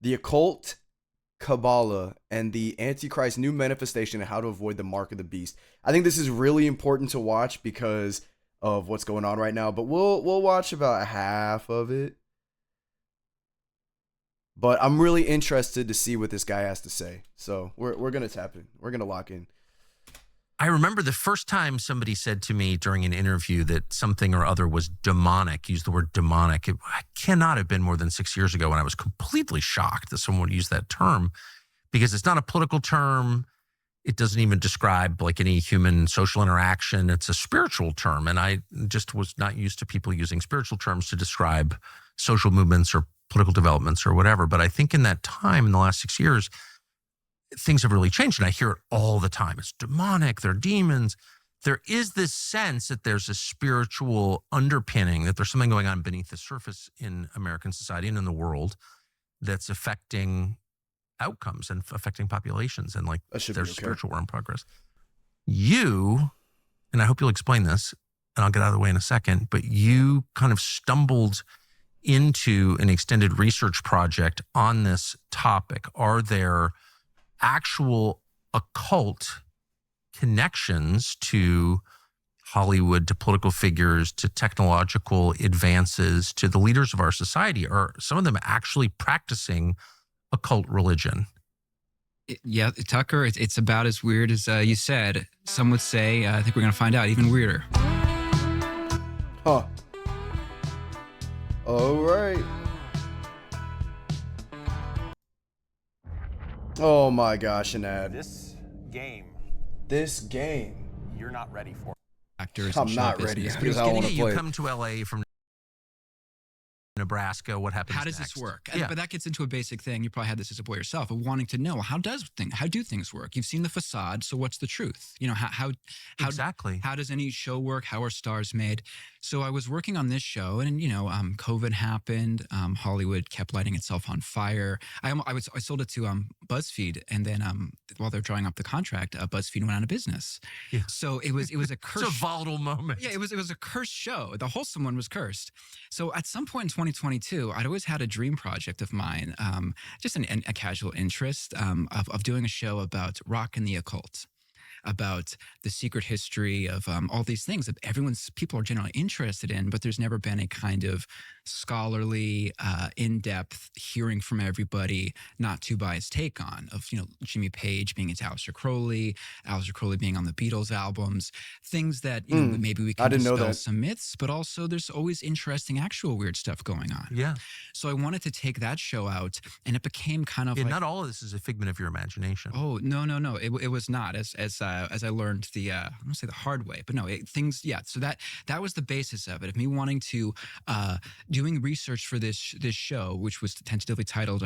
The Occult, Kabbalah, and the Antichrist New Manifestation and How to Avoid the Mark of the Beast. I think this is really important to watch because of what's going on right now, but we'll watch about half of it. But I'm really interested to see what this guy has to say. So we're gonna tap in. We're gonna lock in. I remember the first time somebody said to me during an interview that something or other was demonic, used the word demonic. It cannot have been more than 6 years ago, and I was completely shocked that someone would use that term because it's not a political term. It doesn't even describe like any human social interaction. It's a spiritual term, and I just was not used to people using spiritual terms to describe social movements or political developments or whatever. But I think in that time, in the last 6 years, things have really changed, and I hear it all the time. It's demonic, they're demons. There is this sense that there's a spiritual underpinning, that there's something going on beneath the surface in American society and in the world that's affecting outcomes and affecting populations, and like there's spiritual war in progress. You, and I hope you'll explain this, and I'll get out of the way in a second, but you kind of stumbled into an extended research project on this topic. Are there actual occult connections to Hollywood, to political figures, to technological advances, to the leaders of our society? Are some of them actually practicing occult religion? Yeah, Tucker, it's about as weird as you said. Some would say, I think we're going to find out, even weirder. Huh. All right. Oh my gosh, an ad. This game. You're not ready for. Actors. I'm not ready because I want to play. You come to LA from Nebraska. What happens? How does next? this work? Yeah. But that gets into a basic thing. You probably had this as a boy yourself, of wanting to know how do things work? You've seen the facade, so what's the truth? You know, how exactly? How does any show work? How are stars made? So I was working on this show, and COVID happened. Hollywood kept lighting itself on fire. I sold it to BuzzFeed, and then while they're drawing up the contract, BuzzFeed went out of business. Yeah. So it was a cursed. It's a volatile moment. Yeah, it was a cursed show. The wholesome one was cursed. So at some point in 2022, I'd always had a dream project of mine, just a casual interest of doing a show about rock and the occult, about the secret history of all these things that people are generally interested in, but there's never been a kind of scholarly, in-depth hearing from everybody, not too biased take on of, Jimmy Page being into Aleister Crowley being on the Beatles albums, things that, maybe we can dispel some myths, but also there's always interesting, actual weird stuff going on. Yeah. So I wanted to take that show out, and it became kind of not all of this is a figment of your imagination. Oh, no. It was not, as I learned I don't want to say the hard way, but no, so that was the basis of it, of me wanting to, doing research for this show, which was tentatively titled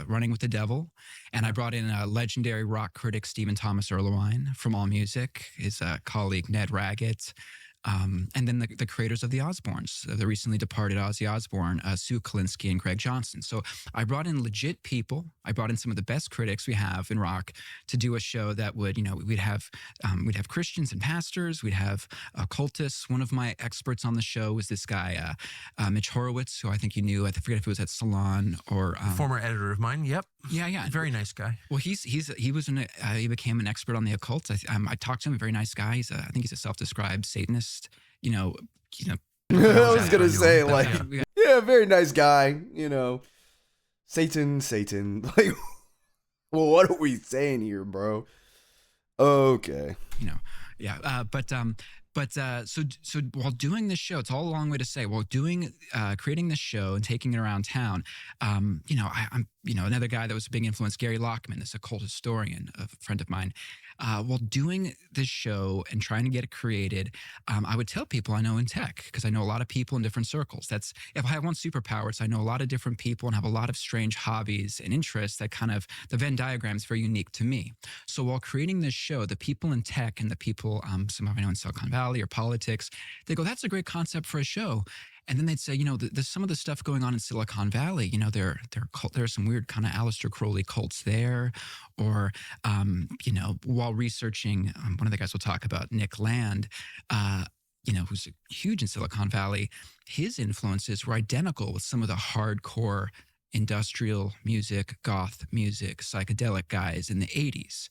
Running with the Devil. And I brought in a legendary rock critic, Stephen Thomas Erlewine from AllMusic, his colleague, Ned Raggett, and then the creators of the Osbournes, the recently departed Ozzy Osbourne, Sue Kalinsky and Greg Johnson. So I brought in legit people. I brought in some of the best critics we have in rock to do a show that would, we'd have Christians and pastors, we'd have occultists. One of my experts on the show was this guy, Mitch Horowitz, who I think you knew. I forget if it was at Salon or former editor of mine. Yep. Yeah. Very nice guy. Well, he became an expert on the occult. I talked to him. A very nice guy. I think he's a self-described Satanist. I was gonna say, very nice guy. Satan. Like, well, what are we saying here, bro? Okay. So while doing this show, it's all a long way to say, while creating this show and taking it around town, I'm another guy that was a big influence, Gary Lockman, this occult historian, a friend of mine. While doing this show and trying to get it created, I would tell people I know in tech, because I know a lot of people in different circles. If I have one superpower, it's I know a lot of different people and have a lot of strange hobbies and interests that kind of, the Venn diagram is very unique to me. So while creating this show, the people in tech and the people, some of I know in Silicon Valley or politics, they go, that's a great concept for a show. And then they'd say, there's some of the stuff going on in Silicon Valley. There's some weird kind of Aleister Crowley cults there. Or, while researching, one of the guys we'll talk about, Nick Land, who's huge in Silicon Valley, his influences were identical with some of the hardcore industrial music, goth music, psychedelic guys in the 80s.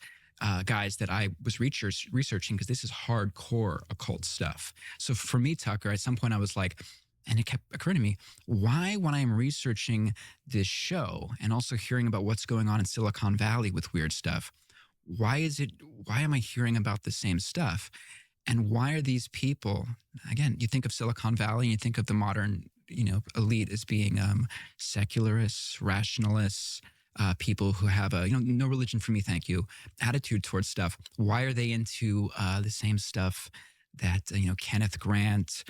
Guys that I was researching because this is hardcore occult stuff. So for me, Tucker, at some point I was like, and it kept occurring to me, why, when I'm researching this show and also hearing about what's going on in Silicon Valley with weird stuff, why am I hearing about the same stuff? And why are these people, again, you think of Silicon Valley and you think of the modern, elite as being secularists, rationalists, people who have a, no religion for me, thank you, attitude towards stuff. Why are they into the same stuff that, Kenneth Grant,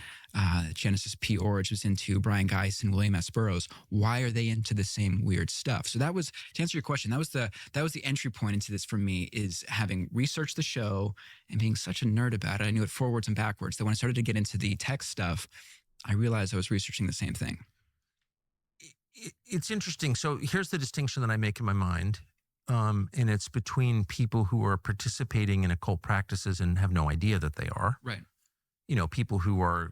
Genesis P. Orridge was into, Brian Geist and William S. Burroughs? Why are they into the same weird stuff? So that was, to answer your question, that was the entry point into this for me, is having researched the show and being such a nerd about it. I knew it forwards and backwards, that when I started to get into the tech stuff, I realized I was researching the same thing. It's interesting. So here's the distinction that I make in my mind. And it's between people who are participating in occult practices and have no idea that they are. Right. People who are,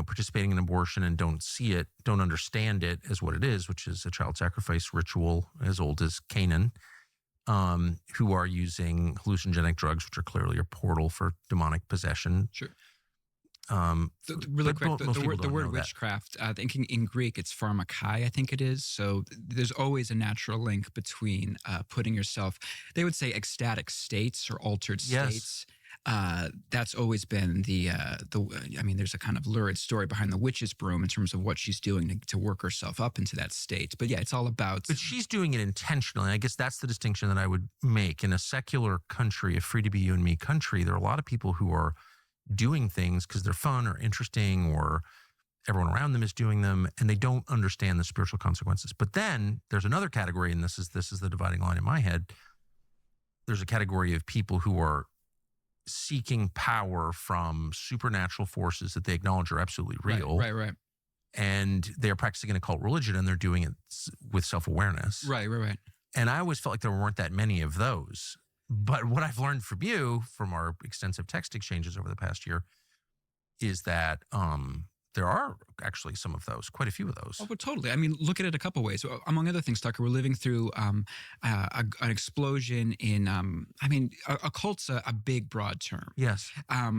participating in abortion and don't see it, don't understand it as what it is, which is a child sacrifice ritual as old as Canaan, who are using hallucinogenic drugs, which are clearly a portal for demonic possession. Sure. Really quick, the word that. witchcraft, I think in Greek it's pharmakai, I think it is. So there's always a natural link between putting yourself, they would say, ecstatic states or altered states. That's always been there's a kind of lurid story behind the witch's broom in terms of what she's doing to work herself up into that state. But yeah, it's all about. But she's doing it intentionally. I guess that's the distinction that I would make. In a secular country, a free to be you and me country, there are a lot of people who are doing things because they're fun or interesting, or everyone around them is doing them, and they don't understand the spiritual consequences. But then there's another category, and this is the dividing line in my head. There's a category of people who are seeking power from supernatural forces that they acknowledge are absolutely real. Right. And they're practicing an occult religion, and they're doing it with self-awareness. Right. And I always felt like there weren't that many of those. But what I've learned from you, from our extensive text exchanges over the past year, is that there are actually some of those, quite a few of those. Oh, but totally. I mean, look at it a couple ways. Among other things, Tucker, we're living through an explosion in, occult's a big, broad term. Yes.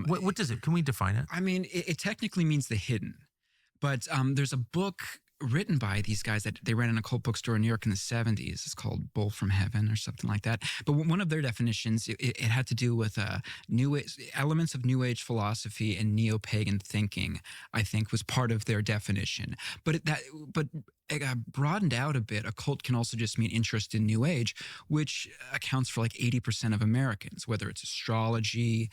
What does it, can we define it? I mean, it technically means the hidden. But there's a book written by these guys that they ran an occult bookstore in New York in the 70s. It's called Bull from Heaven or something like that. But one of their definitions, it had to do with elements of New Age philosophy and neo-pagan thinking, I think, was part of their definition. But broadened out a bit, occult can also just mean interest in New Age, which accounts for like 80% of Americans, whether it's astrology,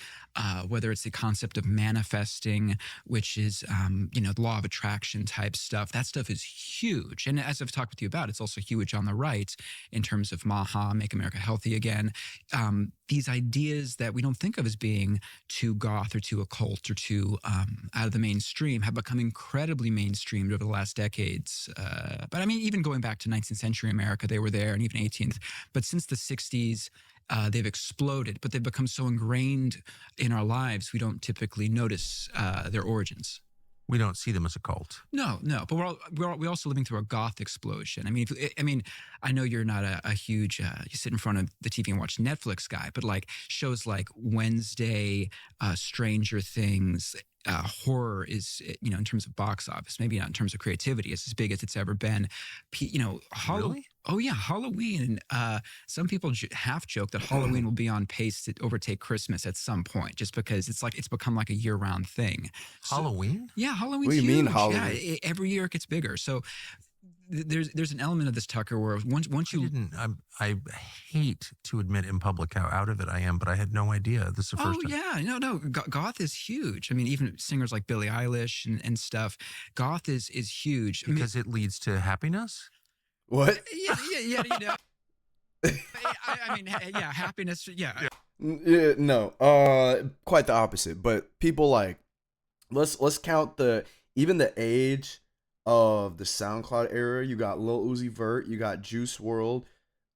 whether it's the concept of manifesting, which is, the law of attraction type stuff. That stuff is huge. And as I've talked with you about, it's also huge on the right in terms of MAHA, Make America Healthy Again. These ideas that we don't think of as being too goth or too occult or too out of the mainstream have become incredibly mainstreamed over the last decades. But I mean, even going back to 19th century America, they were there, and even 18th. But since the 60s, they've exploded, but they've become so ingrained in our lives, we don't typically notice their origins. We don't see them as a cult. No. But we're also living through a goth explosion. I mean, I know you're not a huge you sit in front of the TV and watch Netflix guy, but like shows like Wednesday, Stranger Things. Horror is, in terms of box office, maybe not in terms of creativity, it's as big as it's ever been. Really? Oh yeah, Halloween. Some people half joke that Halloween will be on pace to overtake Christmas at some point, just because it's become like a year-round thing. Halloween? Yeah, Halloween's What do you huge. mean Halloween? Yeah, every year it gets bigger. So there's an element of this, Tucker, where once you I hate to admit in public how out of it I am, but I had no idea. This is the first time. Yeah, no, goth is huge. I mean, even singers like Billie Eilish and stuff, goth is huge Because it leads to happiness? What? Yeah, I mean, yeah, happiness. Yeah. No, quite the opposite. But people like, let's count even the age of the SoundCloud era. You got Lil Uzi Vert, you got Juice WRLD,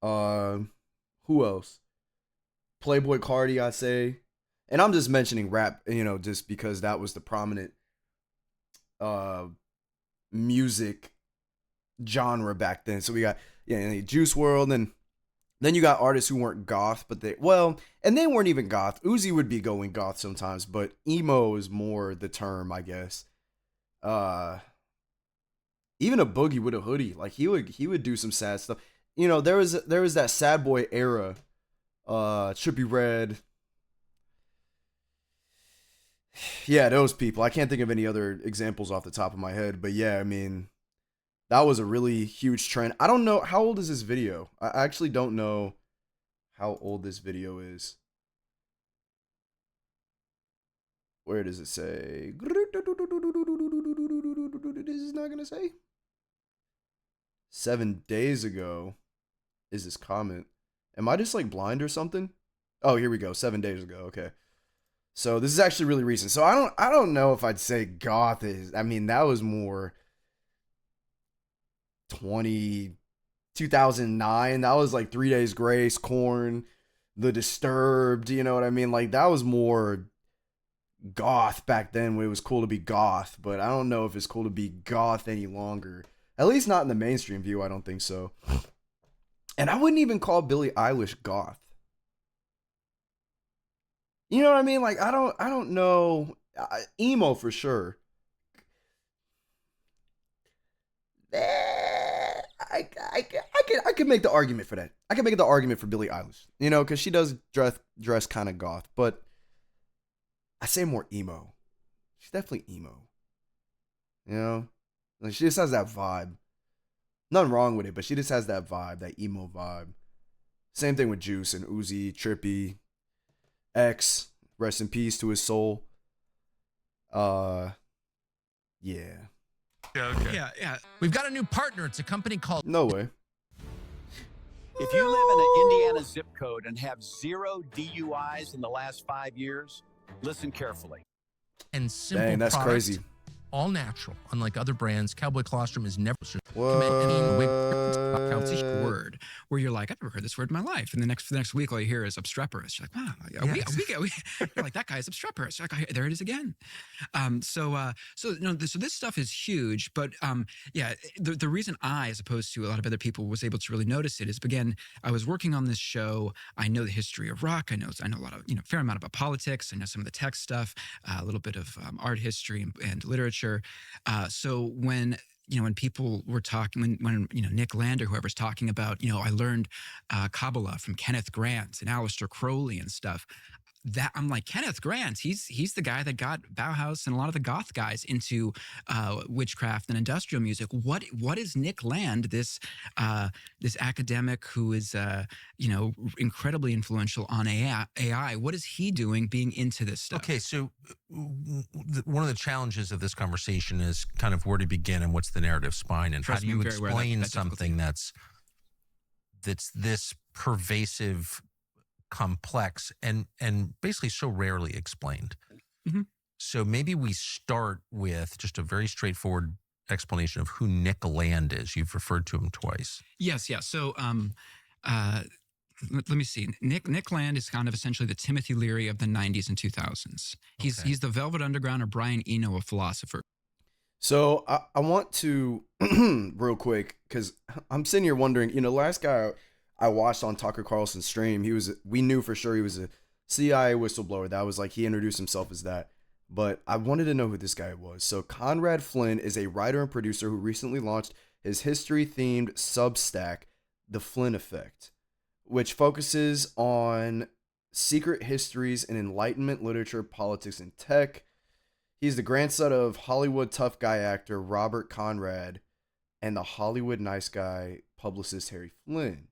who else? Playboy Cardi, I'd say. And I'm just mentioning rap, just because that was the prominent music genre back then. So we got Juice World, and then you got artists who weren't goth, but and they weren't even goth. Uzi would be going goth sometimes, but emo is more the term, I guess. Even a Boogie with a hoodie, like he would do some sad stuff. There was that sad boy era, Trippie Redd. Yeah, those people. I can't think of any other examples off the top of my head, but yeah, I mean, that was a really huge trend. I don't know, how old is this video? I actually don't know how old this video is. Where does it say? This is not gonna say. 7 days ago is this comment. Am I just like blind or something? Oh, here we go. 7 days ago. Okay. So this is actually really recent. So I don't know if I'd say goth is. I mean, that was more 2009. That was like 3 Days Grace, Korn, The Disturbed. You know what I mean? Like that was more goth back then when it was cool to be goth. But I don't know if it's cool to be goth any longer. At least not in the mainstream view. I don't think so. And I wouldn't even call Billie Eilish goth. You know what I mean? Like I don't know. Emo for sure. I could make the argument for that. I could make the argument for Billie Eilish. Because she does dress kind of goth, but I say more emo. She's definitely emo. Like she just has that vibe. Nothing wrong with it, but she just has that vibe, that emo vibe. Same thing with Juice and Uzi, Trippie, X, rest in peace to his soul. Yeah. Okay. Yeah. We've got a new partner. It's a company called... No way. If you live in an Indiana zip code and have 0 DUIs in the last 5 years, listen carefully. And simple Dang, that's product, crazy. all natural. Unlike other brands, Cowboy Colostrum is never... What? It's a word where you're like, I've never heard this word in my life. And the next week, all you hear is obstreperous. You're like, wow, you're like, that guy's obstreperous. You're like, there it is again. So this stuff is huge. But the reason I, as opposed to a lot of other people, was able to really notice it is, again, I was working on this show. I know the history of rock. I know a lot of, fair amount about politics. I know some of the tech stuff, a little bit of art history and literature. So when people were talking, when Nick Land or whoever's talking about, I learned Kabbalah from Kenneth Grant and Aleister Crowley and stuff. That I'm like, Kenneth Grant, he's the guy that got Bauhaus and a lot of the goth guys into witchcraft and industrial music. What is Nick Land, this academic who is incredibly influential on AI? What is he doing being into this stuff? Okay, so one of the challenges of this conversation is kind of where to begin and what's the narrative spine, and how do you explain something that's this pervasive, complex, and basically so rarely explained. Mm-hmm. So maybe we start with just a very straightforward explanation of who Nick Land is. You've referred to him twice. Yes. So let me see. Nick Land is kind of essentially the Timothy Leary of the 90s and 2000s. He's the Velvet Underground or Brian Eno of philosopher. So I want to real quick, because I'm sitting here wondering, last guy I watched on Tucker Carlson's stream, we knew for sure he was a CIA whistleblower. That was like, he introduced himself as that. But I wanted to know who this guy was. So Conrad Flynn is a writer and producer who recently launched his history-themed Substack, The Flynn Effect, which focuses on secret histories in Enlightenment literature, politics, and tech. He's the grandson of Hollywood tough guy actor Robert Conrad and the Hollywood nice guy publicist Harry Flynn.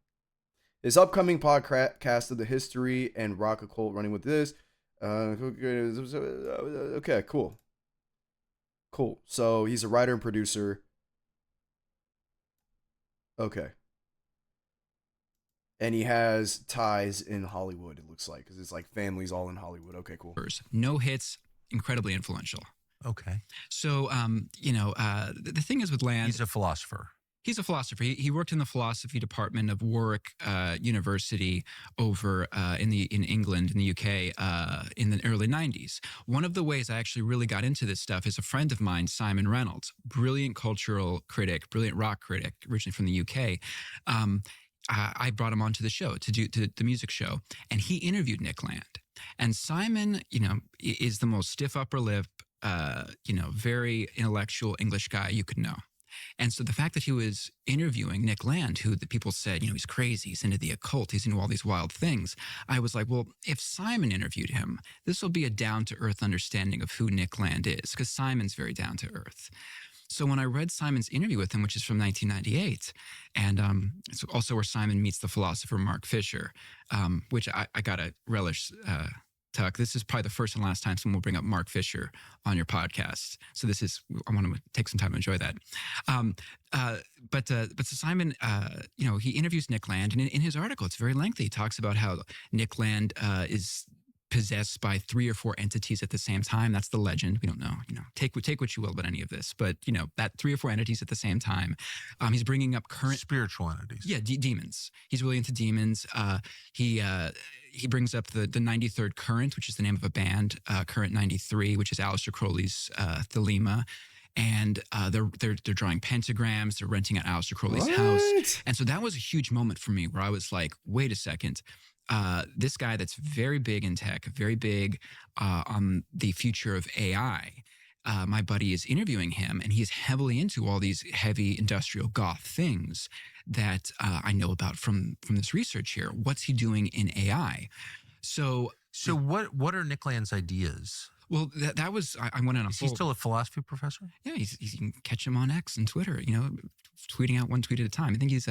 His upcoming podcast of the history and rock occult, running with this. Okay, cool. So he's a writer and producer. Okay. And he has ties in Hollywood, it looks like, because it's like families all in Hollywood. Okay, cool. No hits, incredibly influential. Okay. So, the thing is with Land... He's a philosopher. He's a philosopher. He worked in the philosophy department of Warwick University over in England, in the UK, in the early 90s. One of the ways I actually really got into this stuff is a friend of mine, Simon Reynolds, brilliant cultural critic, brilliant rock critic, originally from the UK. I brought him onto the show to do the music show, and he interviewed Nick Land. And Simon, is the most stiff upper lip, very intellectual English guy you could know. And so the fact that he was interviewing Nick Land, who the people said, he's crazy, he's into the occult, he's into all these wild things, I was like, well, if Simon interviewed him, this will be a down-to-earth understanding of who Nick Land is, because Simon's very down-to-earth. So when I read Simon's interview with him, which is from 1998, and it's also where Simon meets the philosopher Mark Fisher, which I got to relish, Tuck. This is probably the first and last time someone will bring up Mark Fisher on your podcast. So I want to take some time to enjoy that. But so Simon, he interviews Nick Land, and in his article, it's very lengthy. He talks about how Nick Land is possessed by 3 or 4 entities at the same time. That's the legend. We don't know. Take what you will about any of this, but that 3 or 4 entities at the same time. He's bringing up current spiritual entities. Yeah, demons. He's really into demons. He brings up the 93rd Current, which is the name of a band, Current 93, which is Aleister Crowley's Thelema. And they're drawing pentagrams. They're renting out Aleister Crowley's house. And so that was a huge moment for me where I was like, wait a second. This guy that's very big in tech, very big on the future of AI, my buddy is interviewing him, and he's heavily into all these heavy industrial goth things that I know about from this research here. What's he doing in AI? So what are Nick Land's ideas? Well, that was I went on a. Is he still a philosophy professor? Yeah, you can catch him on X and Twitter. Tweeting out one tweet at a time. I think he's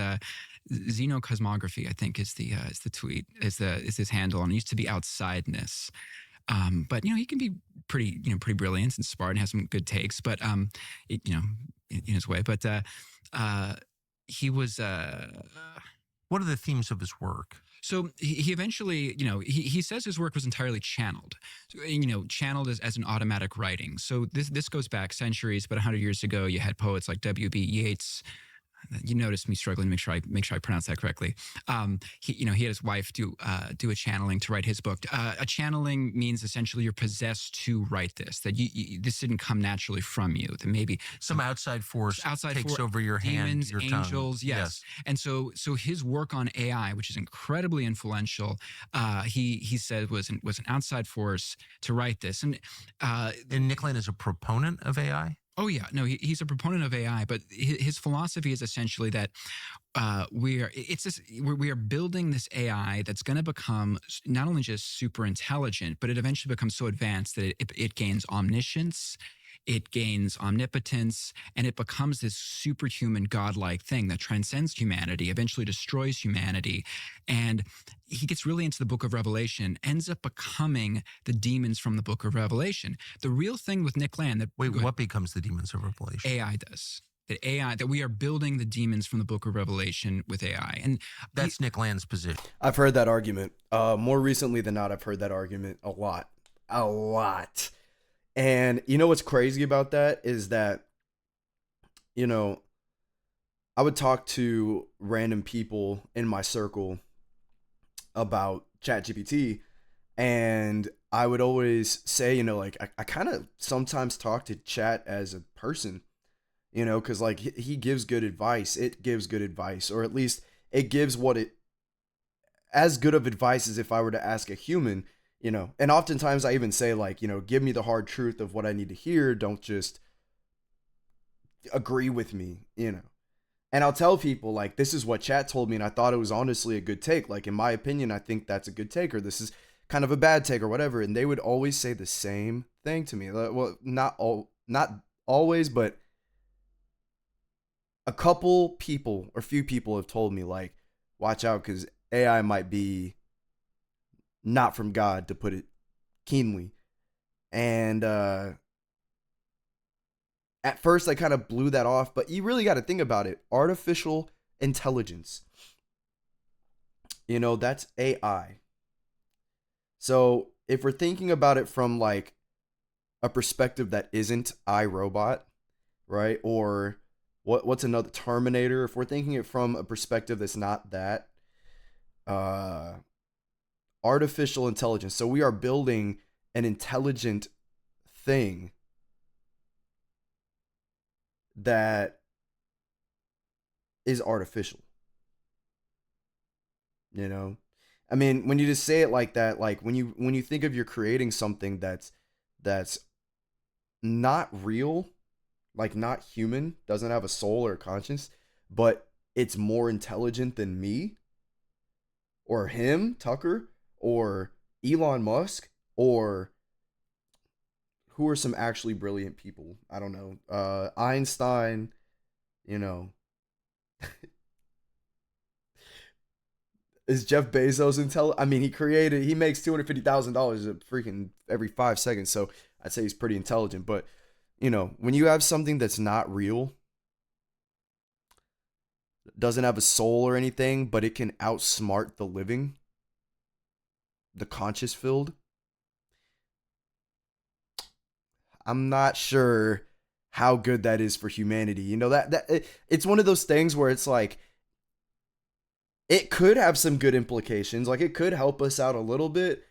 Xenocosmography. I think is the tweet is his handle, and it used to be Outsideness. But he can be pretty brilliant and smart and has some good takes. But in his way. But he was. What are the themes of his work? So he eventually, he says his work was entirely channeled, channeled as an automatic writing. So this goes back centuries, but 100 years ago, you had poets like W.B. Yeats. You noticed me struggling to make sure I pronounce that correctly. He had his wife do a channeling to write his book. A channeling means essentially you're possessed to write this. That this didn't come naturally from you. That maybe some outside force takes over your demons, hand, your angels, tongue. Yes. And so his work on AI, which is incredibly influential, he said was an outside force to write this. And Nick Land is a proponent of AI. Oh yeah, no, he's a proponent of AI, but his philosophy is essentially that we are building this AI that's going to become not only just super intelligent, but it eventually becomes so advanced that it gains omniscience, it gains omnipotence, and it becomes this superhuman godlike thing that transcends humanity, eventually destroys humanity. And he gets really into the book of Revelation, ends up becoming the demons from the book of Revelation. The real thing with Nick Land what becomes the demons of Revelation? AI does. That we are building the demons from the book of Revelation with AI. And that's Nick Land's position. I've heard that argument. More recently than not, I've heard that argument a lot. And what's crazy about that is that, I would talk to random people in my circle about ChatGPT, and I would always say, I kind of sometimes talk to Chat as a person, because he gives good advice. It gives good advice, or at least it gives as good of advice as if I were to ask a human. And oftentimes I even say give me the hard truth of what I need to hear. Don't just agree with me, And I'll tell people this is what Chat told me, and I thought it was honestly a good take. In my opinion, I think that's a good take, or this is kind of a bad take, or whatever. And they would always say the same thing to me. Well, not always, but a couple people or few people have told me watch out, because AI might be not from God, to put it keenly. And at first I kind of blew that off, but you really got to think about it. Artificial intelligence, that's AI. So if we're thinking about it from a perspective that isn't iRobot, right? Or what's another Terminator? If we're thinking it from a perspective that's not that, uh, artificial intelligence. So we are building an intelligent thing that is artificial. You know, I mean, when you just say it like that, like when you think of you're creating something that's not real, like not human, doesn't have a soul or a conscience, but it's more intelligent than me or him, Tucker, or Elon Musk, or who are some actually brilliant people? I don't know. Einstein, you know. Is Jeff Bezos I mean, he makes $250,000 a freaking every 5 seconds. So I'd say he's pretty intelligent. But, you know, when you have something that's not real, doesn't have a soul or anything, but it can outsmart the living, the conscious filled, I'm not sure how good that is for humanity. You know, it's one of those things where it's like, it could have some good implications. Like, it could help us out a little bit,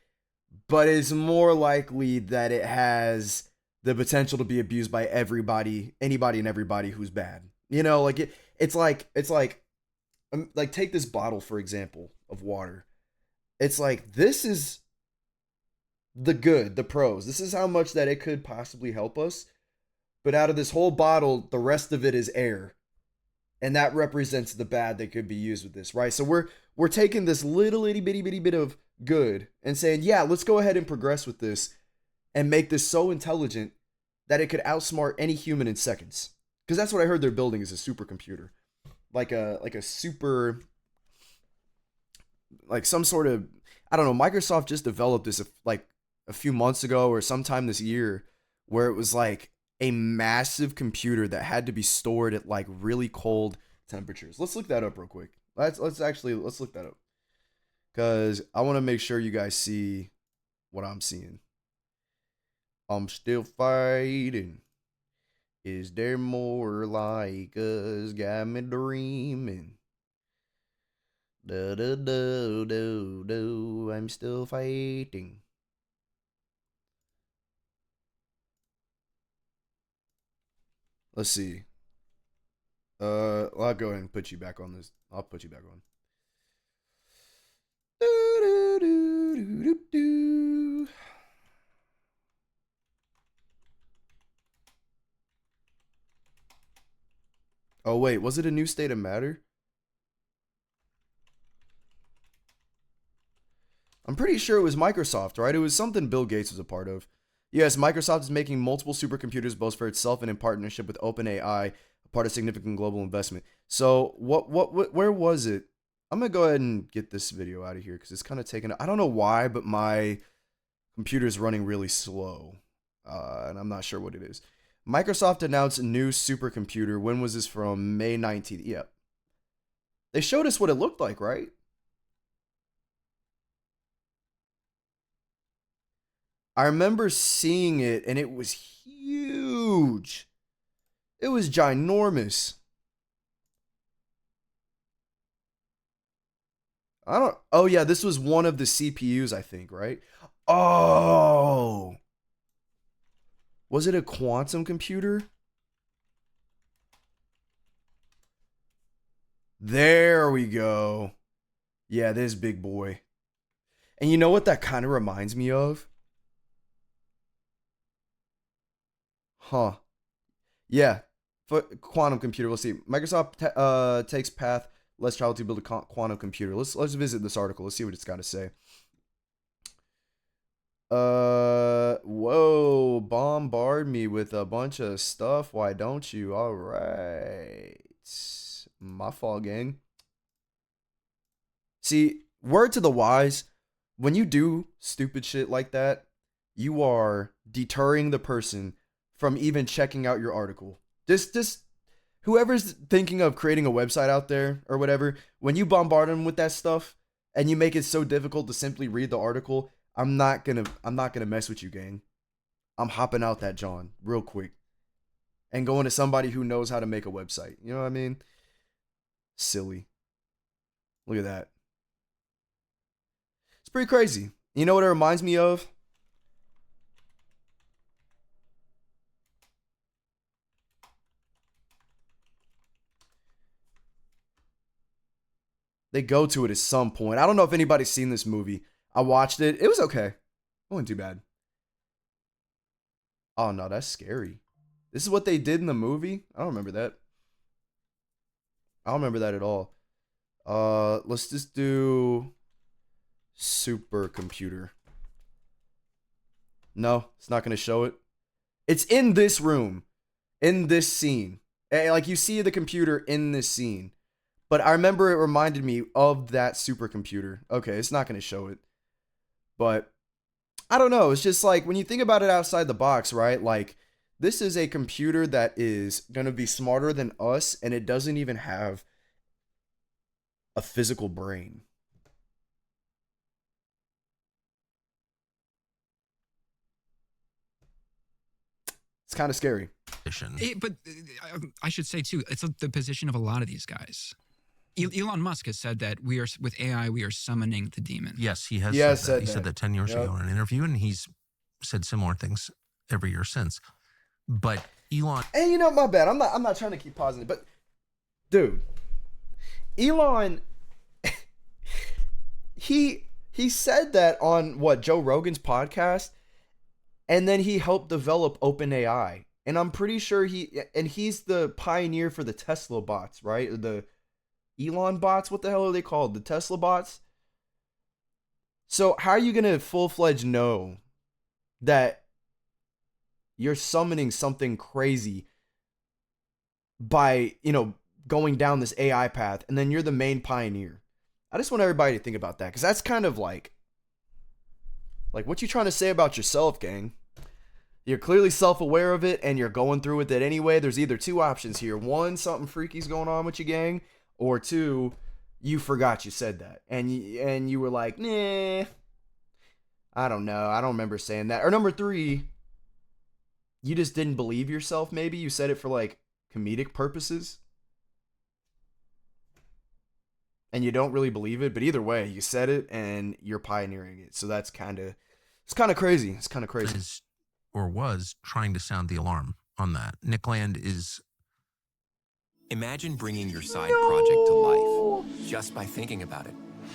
but it's more likely that it has the potential to be abused by anybody and everybody who's bad. You know, like it's like take this bottle, for example, of water. It's like, this is the pros. This is how much that it could possibly help us. But out of this whole bottle, the rest of it is air. And that represents the bad that could be used with this, right? So we're taking this little itty bitty bit of good and saying, yeah, let's go ahead and progress with this and make this so intelligent that it could outsmart any human in seconds. Because that's what I heard they're building, is a supercomputer. Like a super, like some sort of, I don't know, Microsoft just developed this like a few months ago or sometime this year, where it was like a massive computer that had to be stored at like really cold temperatures. Let's look that up real quick. Let's look that up, because I want to make sure you guys see what I'm seeing. I'm still fighting. Is there more like us? Got me dreaming. Do do do do do. I'm still fighting. Let's see. I'll go ahead and put you back on this. I'll put you back on. Oh wait, was it a new state of matter? I'm pretty sure it was Microsoft, right? It was something Bill Gates was a part of. Yes, Microsoft is making multiple supercomputers both for itself and in partnership with OpenAI, a part of significant global investment. So where was it? I'm gonna go ahead and get this video out of here because it's kind of taking. I don't know why, but my computer is running really slow, and I'm not sure what it is. Microsoft announced a new supercomputer. When was this from? May 19th. Yep. They showed us what it looked like, right? I remember seeing it, and it was huge. It was ginormous. Oh yeah, this was one of the CPUs, I think, right? Oh. Was it a quantum computer? There we go. Yeah, this big boy. And you know what that kind of reminds me of? Huh. Yeah. Quantum computer. Let's see. Microsoft takes path less travel to build a quantum computer. Let's visit this article. Let's see what it's got to say. Whoa, bombard me with a bunch of stuff. Why don't you? All right. My fault, gang. See, word to the wise, when you do stupid shit like that, you are deterring the person from even checking out your article. Just whoever's thinking of creating a website out there or whatever, when you bombard them with that stuff and you make it so difficult to simply read the article, I'm not gonna mess with you, gang. I'm hopping out that John real quick. and going to somebody who knows how to make a website. You know what I mean? Silly. Look at that. It's pretty crazy. You know what it reminds me of? They go to it at some point. I don't know if anybody's seen this movie. I watched it. It was okay. It wasn't too bad. Oh no, that's scary. This is what they did in the movie? I don't remember that. I don't remember that at all. Let's just do supercomputer. No, it's not gonna show it. It's in this room, in this scene. Like you see the computer in this scene. But I remember it reminded me of that supercomputer. Okay, it's not going to show it. But I don't know. It's just like when you think about it outside the box, right? Like this is a computer that is going to be smarter than us, and it doesn't even have a physical brain. It's kind of scary. But I should say too, it's the position of a lot of these guys. Elon Musk has said that with AI, we are summoning the demon. Yes, he has said that. He said that 10 years ago in an interview, and he's said similar things every year since. But Elon, and you know, my bad. I'm not trying to keep positive, but dude, Elon, he said that on Joe Rogan's podcast, and then he helped develop OpenAI, and I'm pretty sure he's the pioneer for the Tesla bots, right? The Elon bots, what the hell are they called? The Tesla bots? So how are you going to full-fledged know that you're summoning something crazy by, going down this AI path, and then you're the main pioneer? I just want everybody to think about that, because that's kind of like what you trying to say about yourself, gang? You're clearly self-aware of it, and you're going through with it anyway. There's either two options here. One, something freaky's going on with you, gang. Or two, you forgot you said that. And you were like, nah, I don't know. I don't remember saying that. Or number three, you just didn't believe yourself, maybe. You said it for, comedic purposes. And you don't really believe it. But either way, you said it, and you're pioneering it. So that's it's kind of crazy. It's kind of crazy. Or was trying to sound the alarm on that. Nick Land is... Imagine bringing your side project to life just by thinking about it.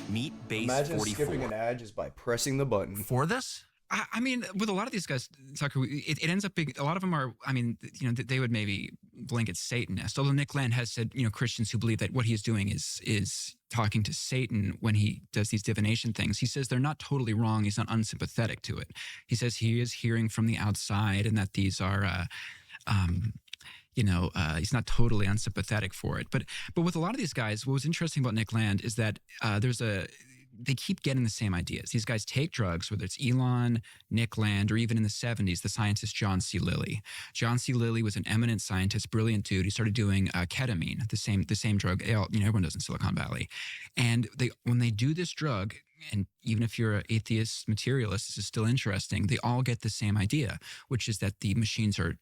Meet Base Imagine 44. skipping an ad just by pressing the button. For this? I mean, with a lot of these guys, Tucker, it ends up being, a lot of them are, they would maybe blanket Satanist. Although Nick Land has said, Christians who believe that what he is doing is talking to Satan when he does these divination things. He says they're not totally wrong. He's not unsympathetic to it. He says he is hearing from the outside, and that these are, he's not totally unsympathetic for it. But with a lot of these guys, what was interesting about Nick Land is that they keep getting the same ideas. These guys take drugs, whether it's Elon, Nick Land, or even in the 70s, the scientist John C. Lilly. John C. Lilly was an eminent scientist, brilliant dude. He started doing ketamine, the same drug everyone does in Silicon Valley. And when they do this drug, and even if you're an atheist materialist, this is still interesting, they all get the same idea, which is that the machines are,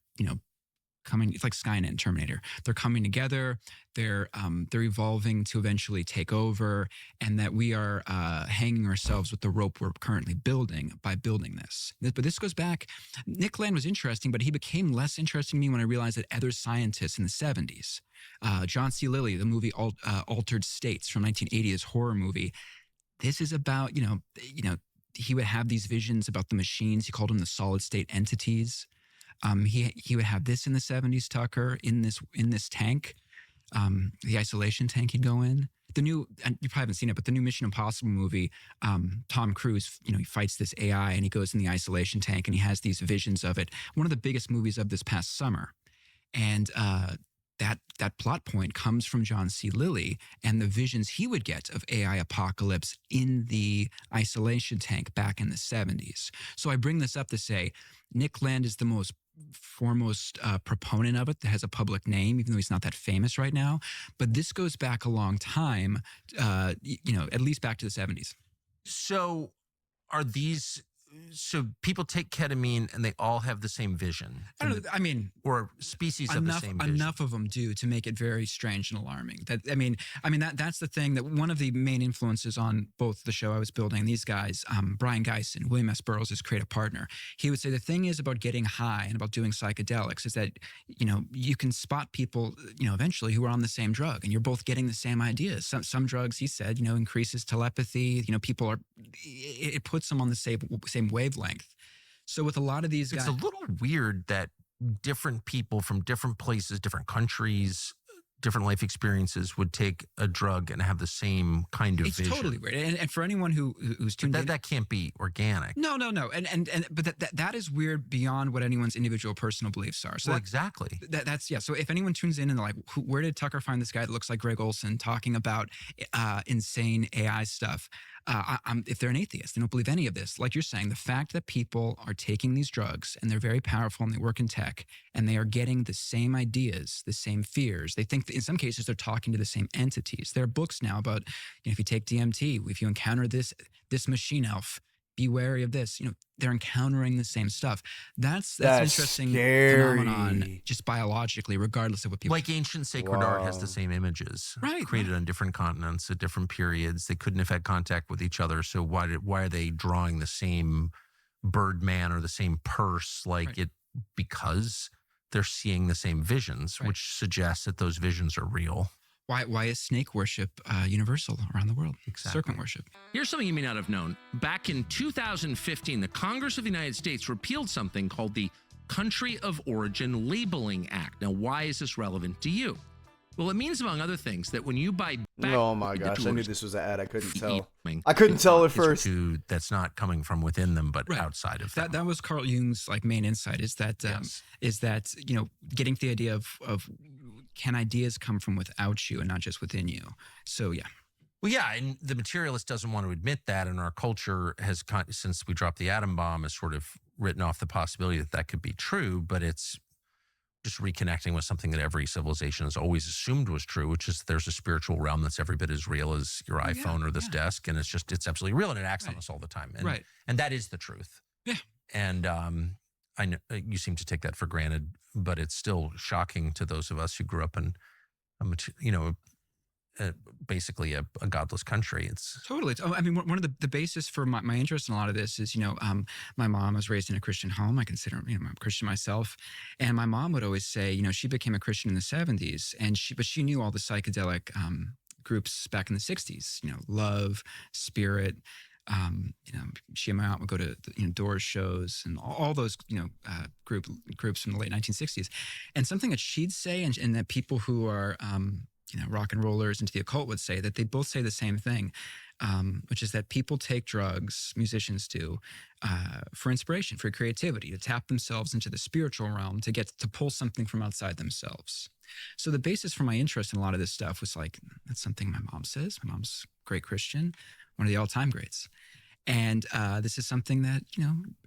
coming. It's like Skynet and Terminator. They're coming together. They're evolving to eventually take over, and that we are hanging ourselves with the rope we're currently building by building this. But this goes back. Nick Land was interesting, but he became less interesting to me when I realized that other scientists in the 70s, John C. Lilly, the movie Altered States from 1980, this horror movie. This is about he would have these visions about the machines. He called them the solid state entities. He would have this in the 70s, Tucker, in this tank, the isolation tank he'd go in. The new, and you probably haven't seen it, but the new Mission Impossible movie, Tom Cruise, he fights this AI and he goes in the isolation tank and he has these visions of it. One of the biggest movies of this past summer. And that plot point comes from John C. Lilly and the visions he would get of AI apocalypse in the isolation tank back in the 70s. So I bring this up to say Nick Land is the most foremost proponent of it that has a public name, even though he's not that famous right now. But this goes back a long time, at least back to the 70s. So are these so people take ketamine and they all have the same vision. I don't know. I mean, or species of the same vision. Enough of them do to make it very strange and alarming. That's the thing, that one of the main influences on both the show I was building, these guys, Brian Geisen, William S. Burroughs, his creative partner, he would say the thing is about getting high and about doing psychedelics is that, you can spot people, eventually who are on the same drug and you're both getting the same ideas. Some drugs, he said, increases telepathy. People are, it puts them on the same wavelength. So with a lot of these guys, it's a little weird that different people from different places, different countries, different life experiences would take a drug and have the same kind of it's vision. totally weird. And for anyone who's tuned in, that can't be organic. No. But that is weird beyond what anyone's individual personal beliefs are. So exactly. That's So if anyone tunes in and they're like, where did Tucker find this guy that looks like Greg Olson talking about insane AI stuff? If they're an atheist, they don't believe any of this. Like you're saying, the fact that people are taking these drugs and they're very powerful and they work in tech and they are getting the same ideas, the same fears. They think that in some cases they're talking to the same entities. There are books now about, if you take DMT, if you encounter this machine elf, be wary of this. They're encountering the same stuff. That's interesting scary. phenomenon, just biologically, regardless of what people. Like ancient sacred art has the same images, created on different continents at different periods. They couldn't have had contact with each other, so why are they drawing the same Birdman or the same purse? Because they're seeing the same visions, which suggests that those visions are real. Why is snake worship universal around the world? Exactly. Serpent worship. Here's something you may not have known. Back in 2015, the Congress of the United States repealed something called the Country of Origin Labeling Act. Now, why is this relevant to you? Well, it means, among other things, that when you buy oh my gosh, I knew this was an ad. I couldn't tell. I couldn't tell at first. That's not coming from within them, but outside of them. That was Carl Jung's main insight, is that getting to the idea of can ideas come from without you and not just within you? So yeah. Well, yeah, and the materialist doesn't want to admit that, and our culture has, since we dropped the atom bomb, has sort of written off the possibility that could be true, but it's just reconnecting with something that every civilization has always assumed was true, which is there's a spiritual realm that's every bit as real as your iPhone or this desk, and it's absolutely real, and it acts on us all the time. And that is the truth. Yeah. And I know you seem to take that for granted, but it's still shocking to those of us who grew up in basically a godless country. It's totally. One of the basis for my interest in a lot of this is, my mom was raised in a Christian home. I consider, I'm a Christian myself. And my mom would always say, she became a Christian in the 70s, but she knew all the psychedelic groups back in the 60s, Love, Spirit. She and my aunt would go to Doors shows and all those groups from the late 1960s. And something that she'd say, and that people who are rock and rollers into the occult would say, that they both say the same thing, which is that people take drugs, musicians do, for inspiration, for creativity, to tap themselves into the spiritual realm, to pull something from outside themselves. So the basis for my interest in a lot of this stuff was that's something my mom says. My mom's a great Christian, one of the all-time greats. And this is something that,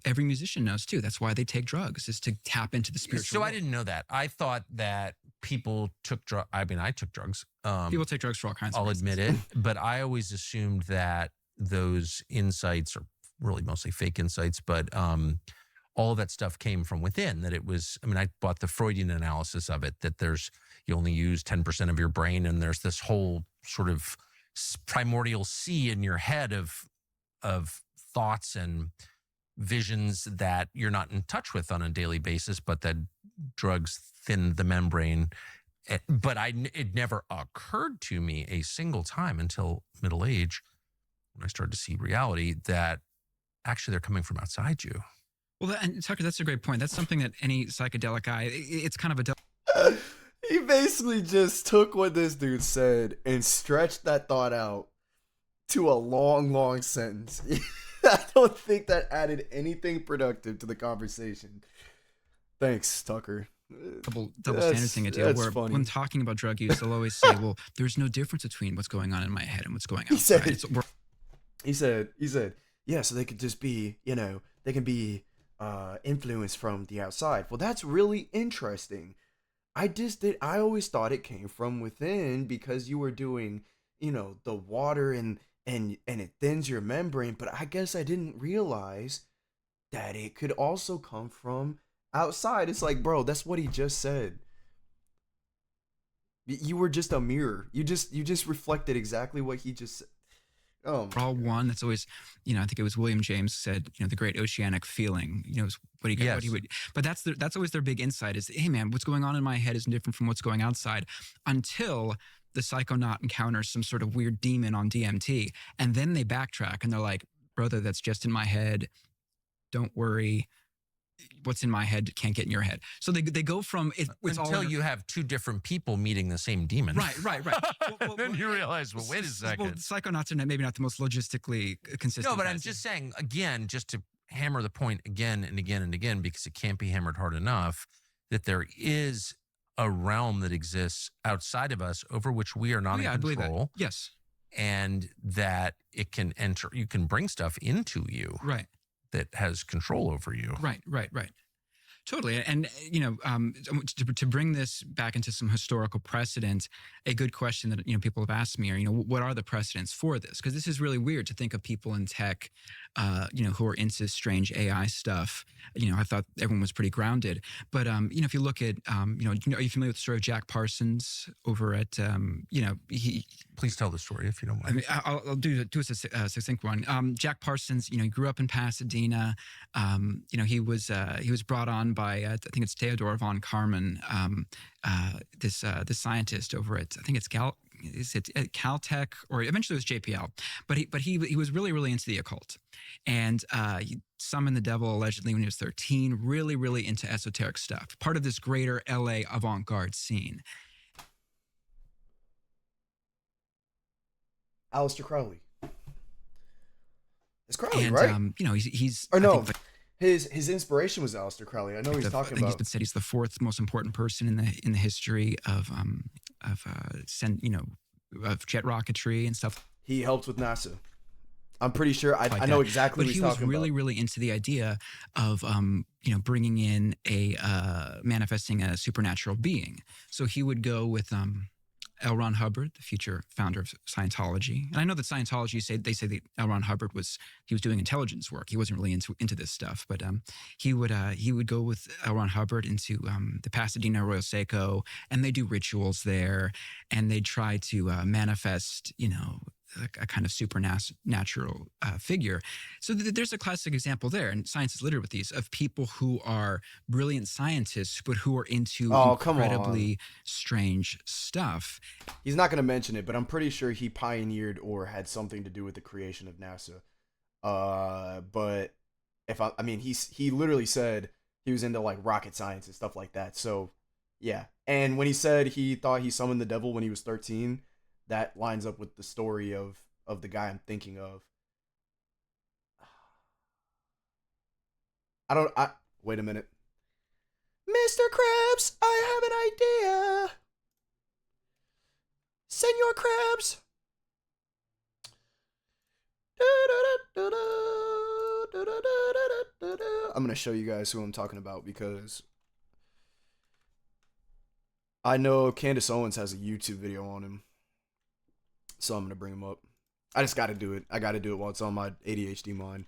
every musician knows too. That's why they take drugs, is to tap into the spiritual world. I didn't know that. I thought that people took drugs. I took drugs. People take drugs for all kinds of reasons. I'll admit it. But I always assumed that those insights are really mostly fake insights, but all of that stuff came from within, that it was, I bought the Freudian analysis of it, that you only use 10% of your brain, and there's this whole sort of primordial sea in your head of thoughts and visions that you're not in touch with on a daily basis, but that drugs thin the membrane. But it never occurred to me a single time until middle age, when I started to see reality, that actually they're coming from outside you. Well, and Tucker, that's a great point. That's something that any psychedelic guy, it's kind of a... He basically just took what this dude said and stretched that thought out to a long sentence. I don't think that added anything productive to the conversation. Thanks, Tucker. Double standard thing I do, where when talking about drug use, they'll always say, well, there's no difference between what's going on in my head and what's going on outside. He said, yeah, so they could just be, they can be influenced from the outside. Well, that's really interesting. I always thought it came from within, because you were doing, the water and it thins your membrane, but I guess I didn't realize that it could also come from outside. It's like, bro, that's what he just said. You were just a mirror. You just reflected exactly what he just said. Oh, We're all one. That's always, I think it was William James said, the great oceanic feeling, is what he got, what he Yes. would, but that's always their big insight is, hey man, what's going on in my head is different from what's going outside, until the psychonaut encounters some sort of weird demon on DMT. And then they backtrack and they're like, brother, that's just in my head. Don't worry. What's in my head can't get in your head. So they go from it. It's Until all you have two different people meeting the same demon. Right. Then you realize, well, wait a second. Well, psychonauts are maybe not the most logistically consistent. No, but I'm guys. just saying, again, just to hammer the point again and again and again, because it can't be hammered hard enough, that there is a realm that exists outside of us over which we are not I in believe that. control. Yes. And that it can enter, you can bring stuff into you Right. that has control over you. Right. Totally. And, to bring this back into some historical precedent, a good question that, people have asked me are, what are the precedents for this? Because this is really weird to think of people in tech, who are into strange AI stuff. I thought everyone was pretty grounded. But, if you look at, are you familiar with the story of Jack Parsons over at, he, Please tell the story if you don't mind. I mean, I'll do a succinct one. Jack Parsons, he grew up in Pasadena. He was brought on by I think it's Theodore von Karman, this scientist over at I think it's Caltech, or eventually it was JPL. But he was really into the occult, and he summoned the devil allegedly when he was 13. Really into esoteric stuff. Part of this greater LA avant-garde scene. Aleister Crowley. It's Crowley, And right? he's Or I no, think, his inspiration was Aleister Crowley. I know he's I talking think about. he's been said he's the fourth most important person in the history of jet rocketry and stuff. He helped with NASA. I'm pretty sure. I like know that. exactly But what he's he was talking really about. really into the idea of bringing in a manifesting a supernatural being. So he would go with L. Ron Hubbard, the future founder of Scientology. And I know that Scientology they say that L. Ron Hubbard was doing intelligence work. He wasn't really into this stuff, but he would go with L. Ron Hubbard into the Pasadena Arroyo Seco, and they do rituals there, and they try to manifest, a kind of supernatural figure. So there's a classic example there, and science is littered with these, of people who are brilliant scientists, but who are into incredibly strange stuff. He's not going to mention it, but I'm pretty sure he pioneered or had something to do with the creation of NASA. But he literally said he was into like rocket science and stuff like that. So yeah. And when he said he thought he summoned the devil when he was 13, that lines up with the story of the guy I'm thinking of. Wait a minute. Mr. Krabs, I have an idea. Senor Krabs. I'm going to show you guys who I'm talking about because I know Candace Owens has a YouTube video on him. So I'm going to bring him up. I just got to do it. I got to do it while it's on my ADHD mind.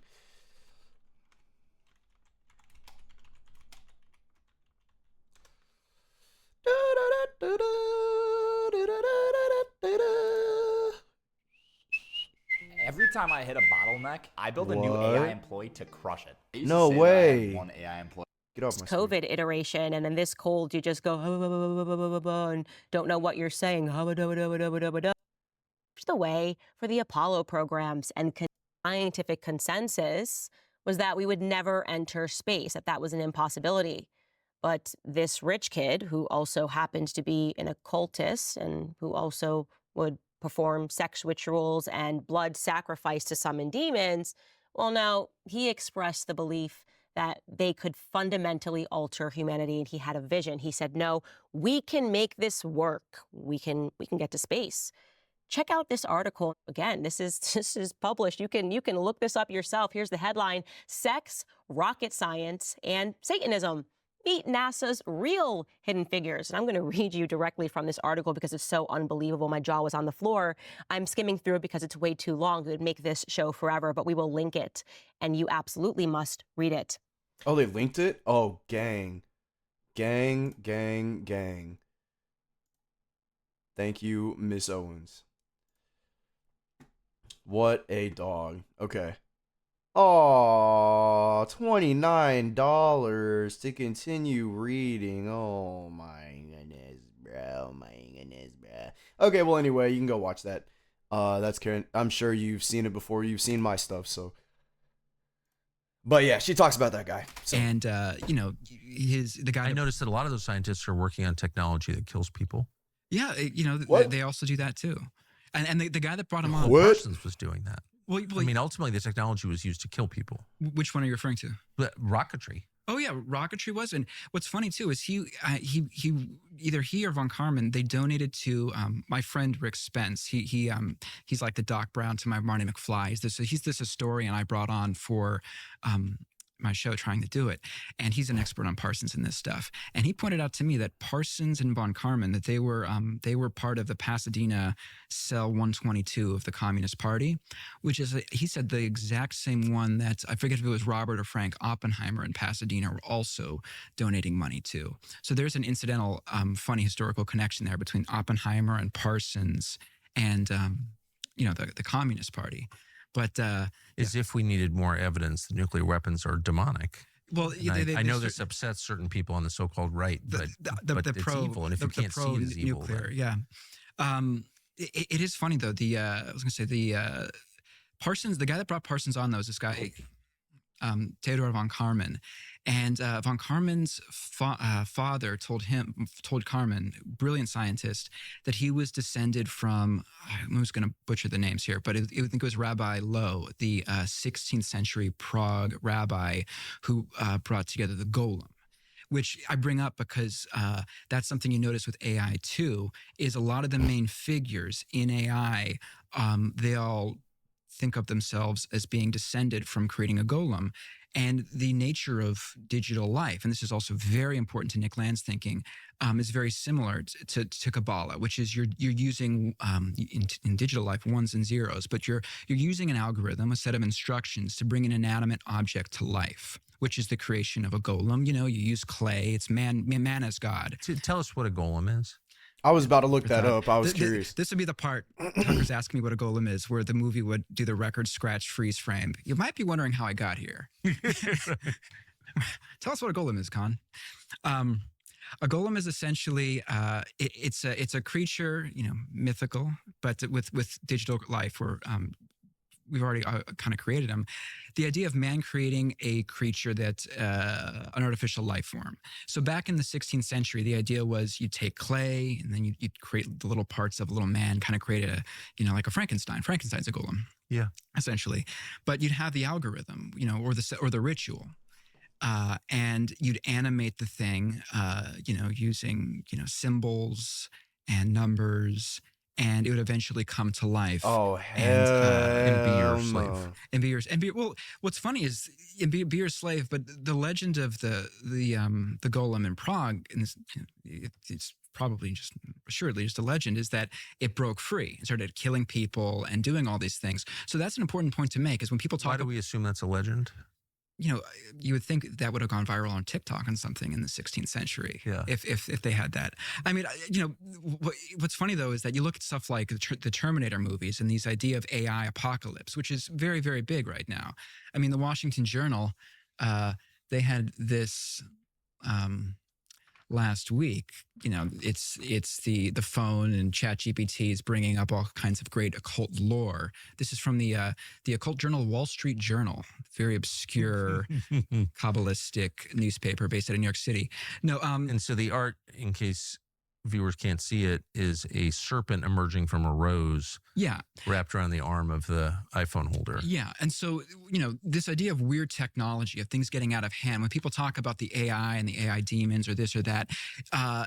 Every time I hit a bottleneck, I build a new What? AI employee to crush it. I used No to say that I had way. one AI employee. Get off my screen. COVID iteration, and then this cold, you just go and don't know what you're saying. The way for the Apollo programs and scientific consensus was that we would never enter space, that was an impossibility. But this rich kid, who also happened to be an occultist and who also would perform sex rituals and blood sacrifice to summon demons, well, now he expressed the belief that they could fundamentally alter humanity, and he had a vision. He said, no, we can make this work. We can get to space. Check out this article. Again, this is published. You can look this up yourself. Here's the headline: Sex, Rocket Science, and Satanism. Meet NASA's real Hidden Figures. And I'm going to read you directly from this article because it's so unbelievable. My jaw was on the floor. I'm skimming through it because it's way too long. It would make this show forever, but we will link it, and you absolutely must read it. Oh, they linked it? Oh, gang. Gang, gang, gang. Thank you, Miss Owens. What a dog. Okay. Oh, $29 to continue reading. Oh my goodness, bro. My goodness, bro. Okay, well, anyway, you can go watch that. That's Karen. I'm sure you've seen it before. You've seen my stuff, so. But yeah, she talks about that guy. So. And the guy. I noticed that a lot of those scientists are working on technology that kills people. Yeah, they also do that too. And the guy that brought him on, Parsons was doing that. Well, I mean, ultimately, the technology was used to kill people. Which one are you referring to? Rocketry. Oh yeah, rocketry was. And what's funny too is he either he or von Karman, they donated to my friend Rick Spence. He's like the Doc Brown to my Marty McFly. He's this historian I brought on for my show, trying to do it, and he's an expert on Parsons and this stuff. And he pointed out to me that Parsons and von Karman, that they were part of the Pasadena Cell 122 of the Communist Party, which is he said the exact same one that, I forget if it was Robert or Frank Oppenheimer in Pasadena, were also donating money to. So there's an incidental funny historical connection there between Oppenheimer and Parsons and the Communist Party. But as if we needed more evidence that nuclear weapons are demonic. Well, I know this upsets certain people on the so-called right, but it's evil, and if you can't see it as evil, nuclear, yeah. It is funny though. I was going to say the Parsons, the guy that brought Parsons on, though, is this guy Theodor von Karman, and von Karman's father told Karman, brilliant scientist, that he was descended from, I'm just going to butcher the names here, but I think it was Rabbi Low, the 16th century Prague rabbi who brought together the golem. Which I bring up because that's something you notice with AI too, is a lot of the main figures in AI, they all think of themselves as being descended from creating a golem. And the nature of digital life, and this is also very important to Nick Land's thinking, is very similar to Kabbalah, which is you're using in digital life ones and zeros, but you're using an algorithm, a set of instructions to bring an inanimate object to life, which is the creation of a golem. You use clay. It's man as God. Tell us what a golem is. I was about to look that up. I was curious. This would be the part Tucker's asking me what a golem is, where the movie would do the record scratch freeze frame. You might be wondering how I got here. Tell us what a golem is, Con. A golem is essentially it's a creature, mythical, but with digital life, where we've already kind of created them. The idea of man creating a creature that's an artificial life form. So back in the 16th century, the idea was you'd take clay and then you'd create the little parts of a little man, kind of create like a Frankenstein. Frankenstein's a golem. Yeah. Essentially. But you'd have the algorithm, or the ritual. And you'd animate the thing, using, symbols and numbers, and it would eventually come to life. Oh, and be your slave. And be well. What's funny is be your slave, but the legend of the golem in Prague, and it's probably assuredly just a legend, is that it broke free and started killing people and doing all these things. So that's an important point to make. Is when people talk. Why do we assume that's a legend? You would think that would have gone viral on TikTok on something in the 16th century, if they had that. I mean, what's funny though is that you look at stuff like the Terminator movies and these idea of AI apocalypse, which is very, very big right now. I mean, the Washington Journal, they had this last week. It's the phone, and ChatGPT is bringing up all kinds of great occult lore. This is from the occult journal Wall Street Journal, very obscure Kabbalistic newspaper based out of New York City. No, and so the art, in case viewers can't see it, is a serpent emerging from a rose. Yeah. Wrapped around the arm of the iPhone holder. Yeah. And so, this idea of weird technology, of things getting out of hand, when people talk about the AI and the AI demons or this or that,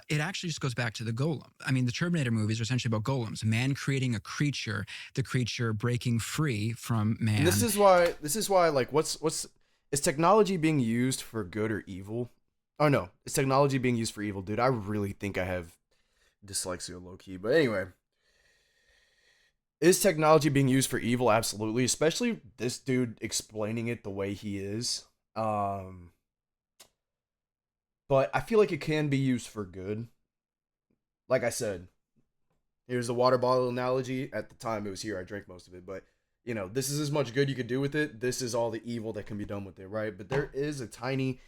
it actually just goes back to the golem. I mean, the Terminator movies are essentially about golems, man creating a creature, the creature breaking free from man. And this is why, like, is technology being used for good or evil? Oh no, is technology being used for evil, dude? I really think I have dyslexia low key. But anyway, is technology being used for evil? Absolutely, especially this dude explaining it the way he is. Um, but I feel like it can be used for good. Like I said, here's the water bottle analogy. At the time it was here, I drank most of it, but this is as much good you could do with it. This is all the evil that can be done with it, right? But there is a tiny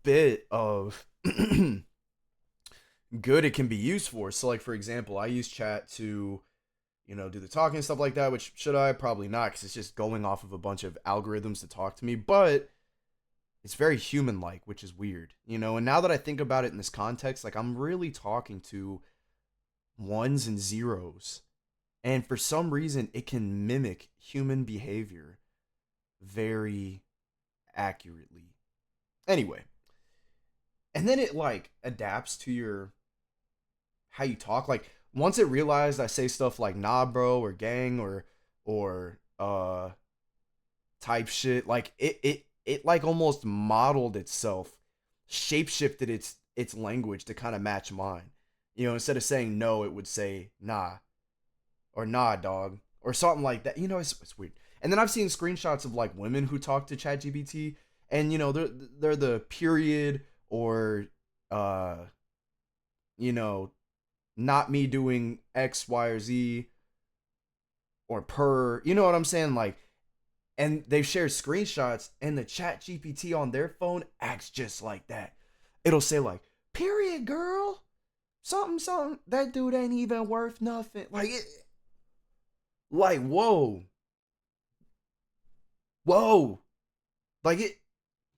bit of good it can be used for. So like for example, I use chat to do the talking and stuff like that, which should I? Probably not, because it's just going off of a bunch of algorithms to talk to me. But it's very human like, which is weird. And now that I think about it in this context, like I'm really talking to ones and zeros. And for some reason, it can mimic human behavior very accurately. Anyway, and then it like adapts to your how you talk. Like once it realized I say stuff like nah bro or gang or type shit, like it like almost modeled itself, shapeshifted its language to kind of match mine. Instead of saying no, it would say nah or nah dog or something like that. It's weird. And then I've seen screenshots of like women who talk to ChatGPT, and they're the period or not me doing X, Y, or Z or per, you know what I'm saying? Like, and they've shared screenshots, and the ChatGPT on their phone acts just like that. It'll say like, period, girl. Something, that dude ain't even worth nothing. Like, whoa.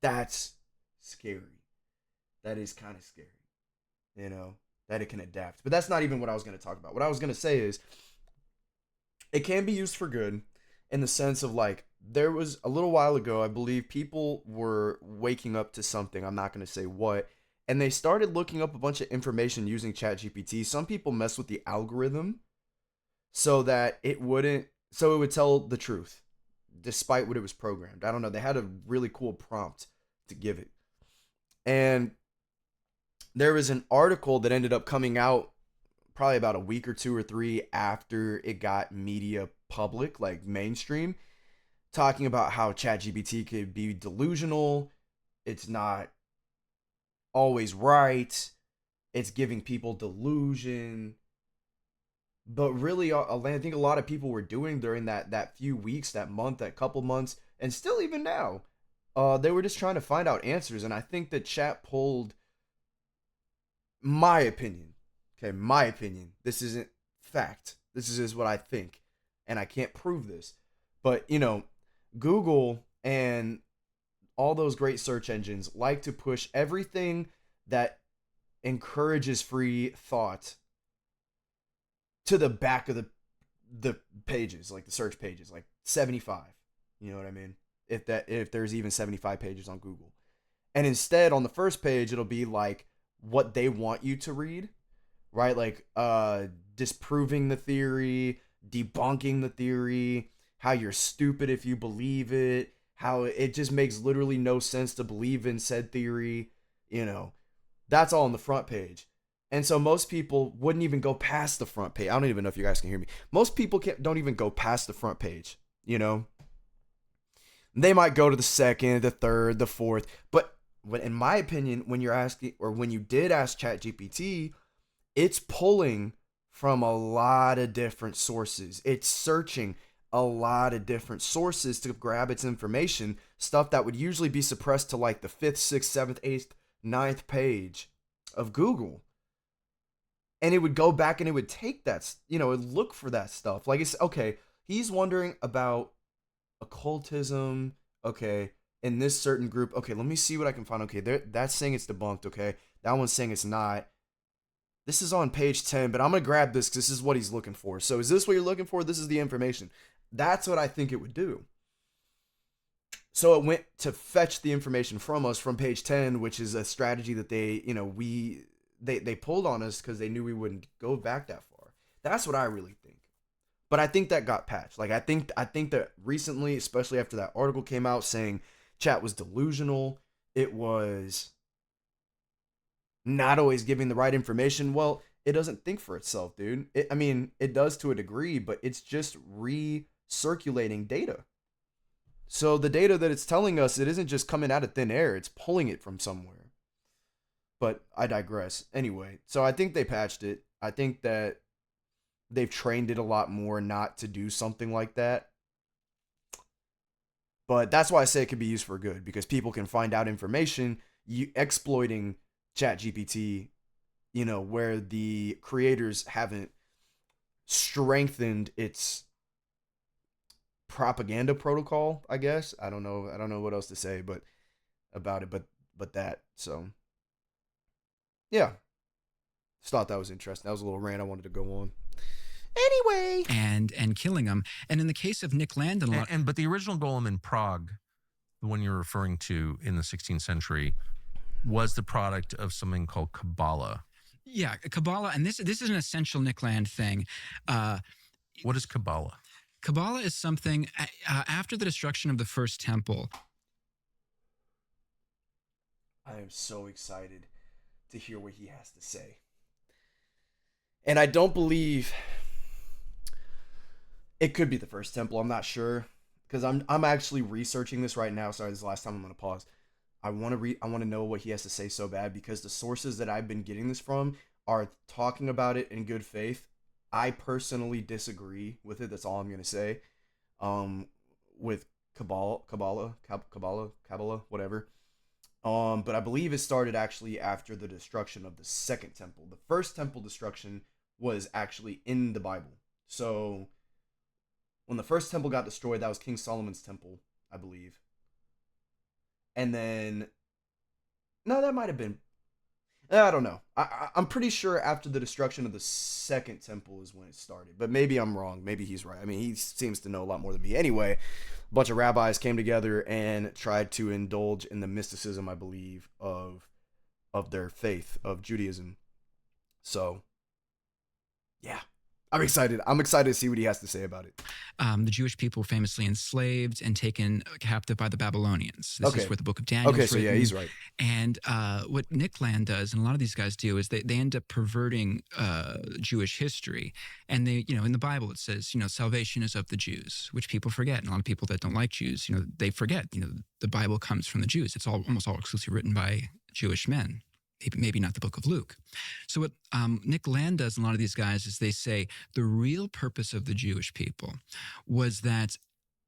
That's scary. That is kind of scary. That it can adapt. But that's not even what I was going to talk about. What I was going to say is, it can be used for good in the sense of like, there was a little while ago, I believe people were waking up to something. I'm not going to say what. And they started looking up a bunch of information using ChatGPT. Some people mess with the algorithm so that it would tell the truth despite what it was programmed. I don't know. They had a really cool prompt to give it. And there was an article that ended up coming out probably about a week or two or three after it got media public, like mainstream, talking about how ChatGPT could be delusional. It's not always right. It's giving people delusion. But really, I think a lot of people were doing during that few weeks, that month, that couple months, and still even now, they were just trying to find out answers. And I think that chat pulled, my opinion, this isn't fact. This is just what I think. And I can't prove this. But, Google and all those great search engines like to push everything that encourages free thought to the back of the pages, like the search pages, like 75. You know what I mean? If there's even 75 pages on Google. And instead on the first page it'll be like what they want you to read, right? Like disproving the theory, debunking the theory, how you're stupid if you believe it, how it just makes literally no sense to believe in said theory. That's all on the front page. And so most people wouldn't even go past the front page. I don't even know if you guys can hear me. Most people don't even go past the front page, They might go to the second, the third, the fourth. But in my opinion, when you're asking, or when you did ask ChatGPT, it's pulling from a lot of different sources. It's searching a lot of different sources to grab its information, stuff that would usually be suppressed to like the 5th, 6th, 7th, 8th, 9th page of Google. And it would go back and it would take that, it'd look for that stuff. Like, it's okay, he's wondering about occultism, okay, in this certain group. Okay, let me see what I can find. Okay, that's saying it's debunked, okay. That one's saying it's not. This is on page 10, but I'm going to grab this because this is what he's looking for. So is this what you're looking for? This is the information. That's what I think it would do. So it went to fetch the information from us from page 10, which is a strategy that they pulled on us because they knew we wouldn't go back that far. That's what I really think. But I think that got patched. Like I think that recently, especially after that article came out saying chat was delusional, it was not always giving the right information. Well, it doesn't think for itself, dude. I mean, it does to a degree, but it's just recirculating data. So the data that it's telling us, it isn't just coming out of thin air, it's pulling it from somewhere. But I digress. Anyway, so I think they patched it. I think that they've trained it a lot more not to do something like that. But that's why I say it could be used for good, because people can find out information exploiting ChatGPT, where the creators haven't strengthened its propaganda protocol, I guess. I don't know what else to say but about it, but that. So yeah. Just thought that was interesting. That was a little rant I wanted to go on. Anyway, and killing them. And in the case of Nick Landon, but the original golem in Prague, the one you're referring to in the 16th century, was the product of something called Kabbalah. Yeah, Kabbalah, and this is an essential Nick Land thing. What is Kabbalah? Kabbalah is something after the destruction of the first temple. I am so excited to hear what he has to say. And I don't believe it could be the first temple. I'm not sure, because I'm actually researching this right now. Sorry, this is the last time I'm going to pause. I want to know what he has to say so bad, because the sources that I've been getting this from are talking about it in good faith. I personally disagree with it. That's all I'm going to say. With Kabbalah, whatever. But I believe it started actually after the destruction of the second temple. The first temple destruction was actually in the Bible. So when the first temple got destroyed, that was King Solomon's temple, I believe. And then, no, that might have been, I don't know. I'm pretty sure after the destruction of the second temple is when it started. But maybe I'm wrong. Maybe he's right. I mean, he seems to know a lot more than me. Anyway, a bunch of rabbis came together and tried to indulge in the mysticism, I believe, of their faith, of Judaism. So, yeah. I'm excited. I'm excited to see what he has to say about it. The Jewish people were famously enslaved and taken captive by the Babylonians. This is where the book of Daniel is written. Yeah, he's right. And what Nick Land does, and a lot of these guys do, is they end up perverting Jewish history. And they, in the Bible it says, salvation is of the Jews, which people forget. And a lot of people that don't like Jews, they forget, the Bible comes from the Jews. It's almost all exclusively written by Jewish men. Maybe not the book of Luke. So what Nick Land does, and a lot of these guys, is they say the real purpose of the Jewish people was that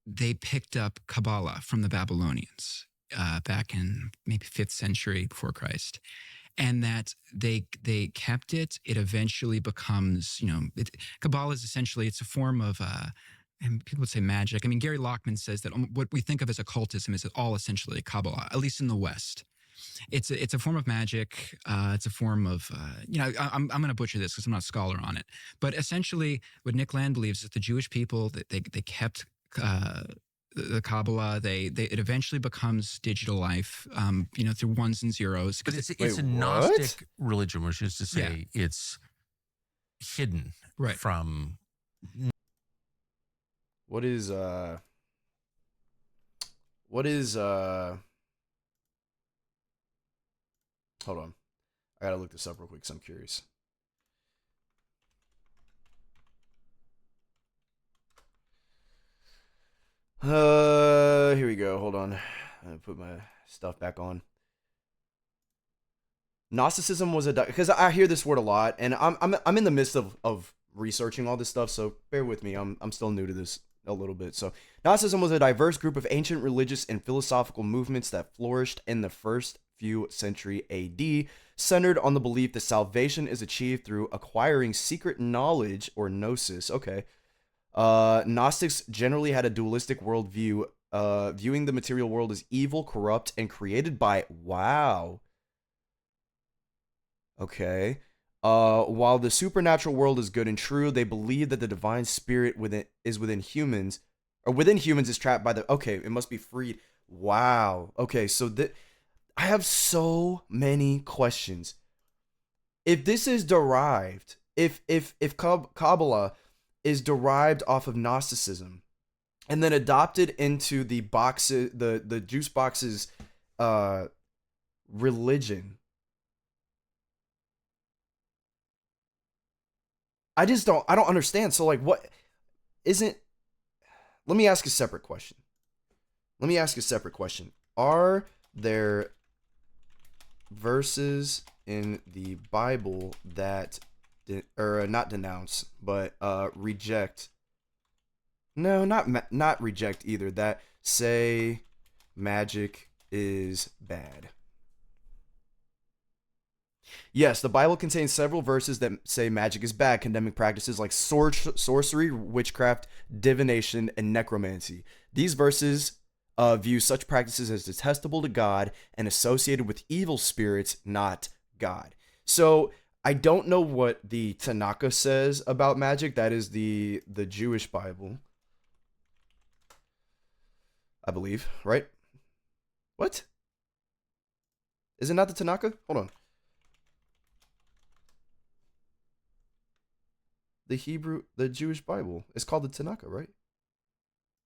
they picked up Kabbalah from the Babylonians back in maybe 5th century before Christ. And that they kept it. It eventually becomes, Kabbalah is essentially, it's a form of, and people would say magic. I mean, Gary Lockman says that what we think of as occultism is all essentially Kabbalah, at least in the West. It's a form of magic. It's a form of, I'm going to butcher this because I'm not a scholar on it. But essentially, what Nick Land believes is the Jewish people, they kept the Kabbalah. It eventually becomes digital life, through ones and zeros. But it's a Gnostic religion, which is to say it's hidden from. What is hold on. I gotta look this up real quick because I'm curious. Here we go. Hold on. I'm gonna put my stuff back on. Gnosticism was because I hear this word a lot, and I'm in the midst of researching all this stuff, so bear with me. I'm still new to this a little bit. So Gnosticism was a diverse group of ancient religious and philosophical movements that flourished in the first few century AD, centered on the belief that salvation is achieved through acquiring secret knowledge, or gnosis. Okay. Gnostics generally had a dualistic worldview, viewing the material world as evil, corrupt, and created by Okay. While the supernatural world is good and true, they believe that the divine spirit within humans is trapped by it must be freed. Wow. Okay, so I have so many questions. If this is derived, if Kabbalah is derived off of Gnosticism and then adopted into the juice boxes religion, I don't understand. So like, what isn't? Let me ask a separate question. Are there verses in the Bible that not denounce, but reject? No, not reject either. That say magic is bad. Yes, the Bible contains several verses that say magic is bad, condemning practices like sorcery, witchcraft, divination, and necromancy. These verses view such practices as detestable to God and associated with evil spirits, not God. So I don't know what the Tanakh says about magic. That is the Jewish Bible, I believe, right? What? Is it not the Tanakh? Hold on. The Jewish Bible. It's called the Tanakh, right?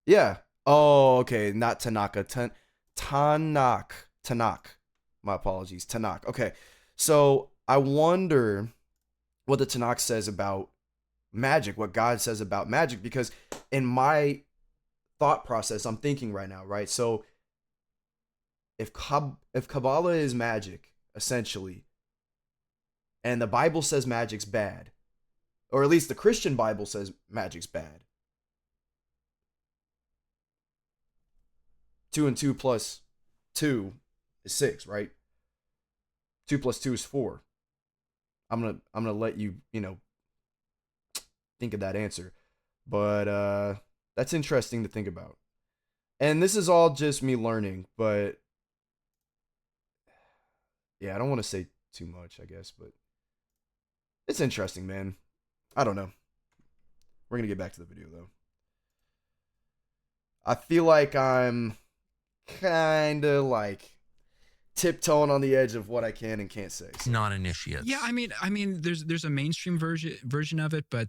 Yeah. Oh, okay. Not Tanakh. Tanakh. My apologies. Tanakh. Okay. So I wonder what the Tanakh says about magic, what God says about magic, because in my thought process, I'm thinking right now, right? So if Kabbalah is magic, essentially, and the Bible says magic's bad, or at least the Christian Bible says magic's bad. 2 and 2 plus 2 is 6, right? 2 plus 2 is 4. I'm gonna let you, think of that answer. But that's interesting to think about. And this is all just me learning, but yeah, I don't want to say too much, I guess, but it's interesting, man. I don't know. We're gonna get back to the video though. I feel like I'm kind of like tiptoeing on the edge of what I can and can't say. So. Non-initiates. Yeah, I mean, there's a mainstream version of it, but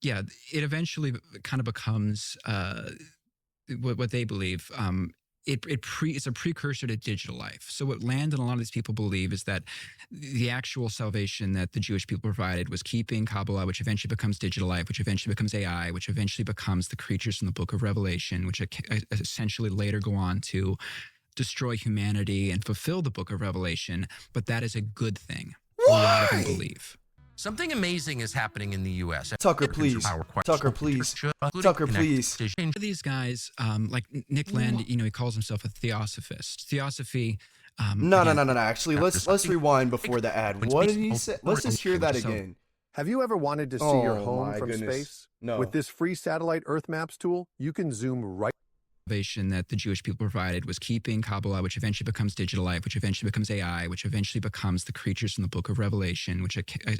yeah, it eventually kind of becomes what they believe. It's a precursor to digital life. So what Land and a lot of these people believe is that the actual salvation that the Jewish people provided was keeping Kabbalah, which eventually becomes digital life, which eventually becomes AI, which eventually becomes the creatures in the Book of Revelation, which essentially later go on to destroy humanity and fulfill the Book of Revelation. But that is a good thing. Why? A lot of them believe. Something amazing is happening in the U.S. Tucker, please. Tucker, please. Tucker, please. These guys, like Nick Land, he calls himself a theosophist. Theosophy. No. Actually, let's rewind before the ad. What did he say? Let's just hear that again. Have you ever wanted to see your Oh, home my from goodness. space? No. With this free satellite Earth Maps tool, you can zoom right. Salvation that the Jewish people provided was keeping Kabbalah, which eventually becomes digital life, which eventually becomes AI, which eventually becomes the creatures in the Book of Revelation, which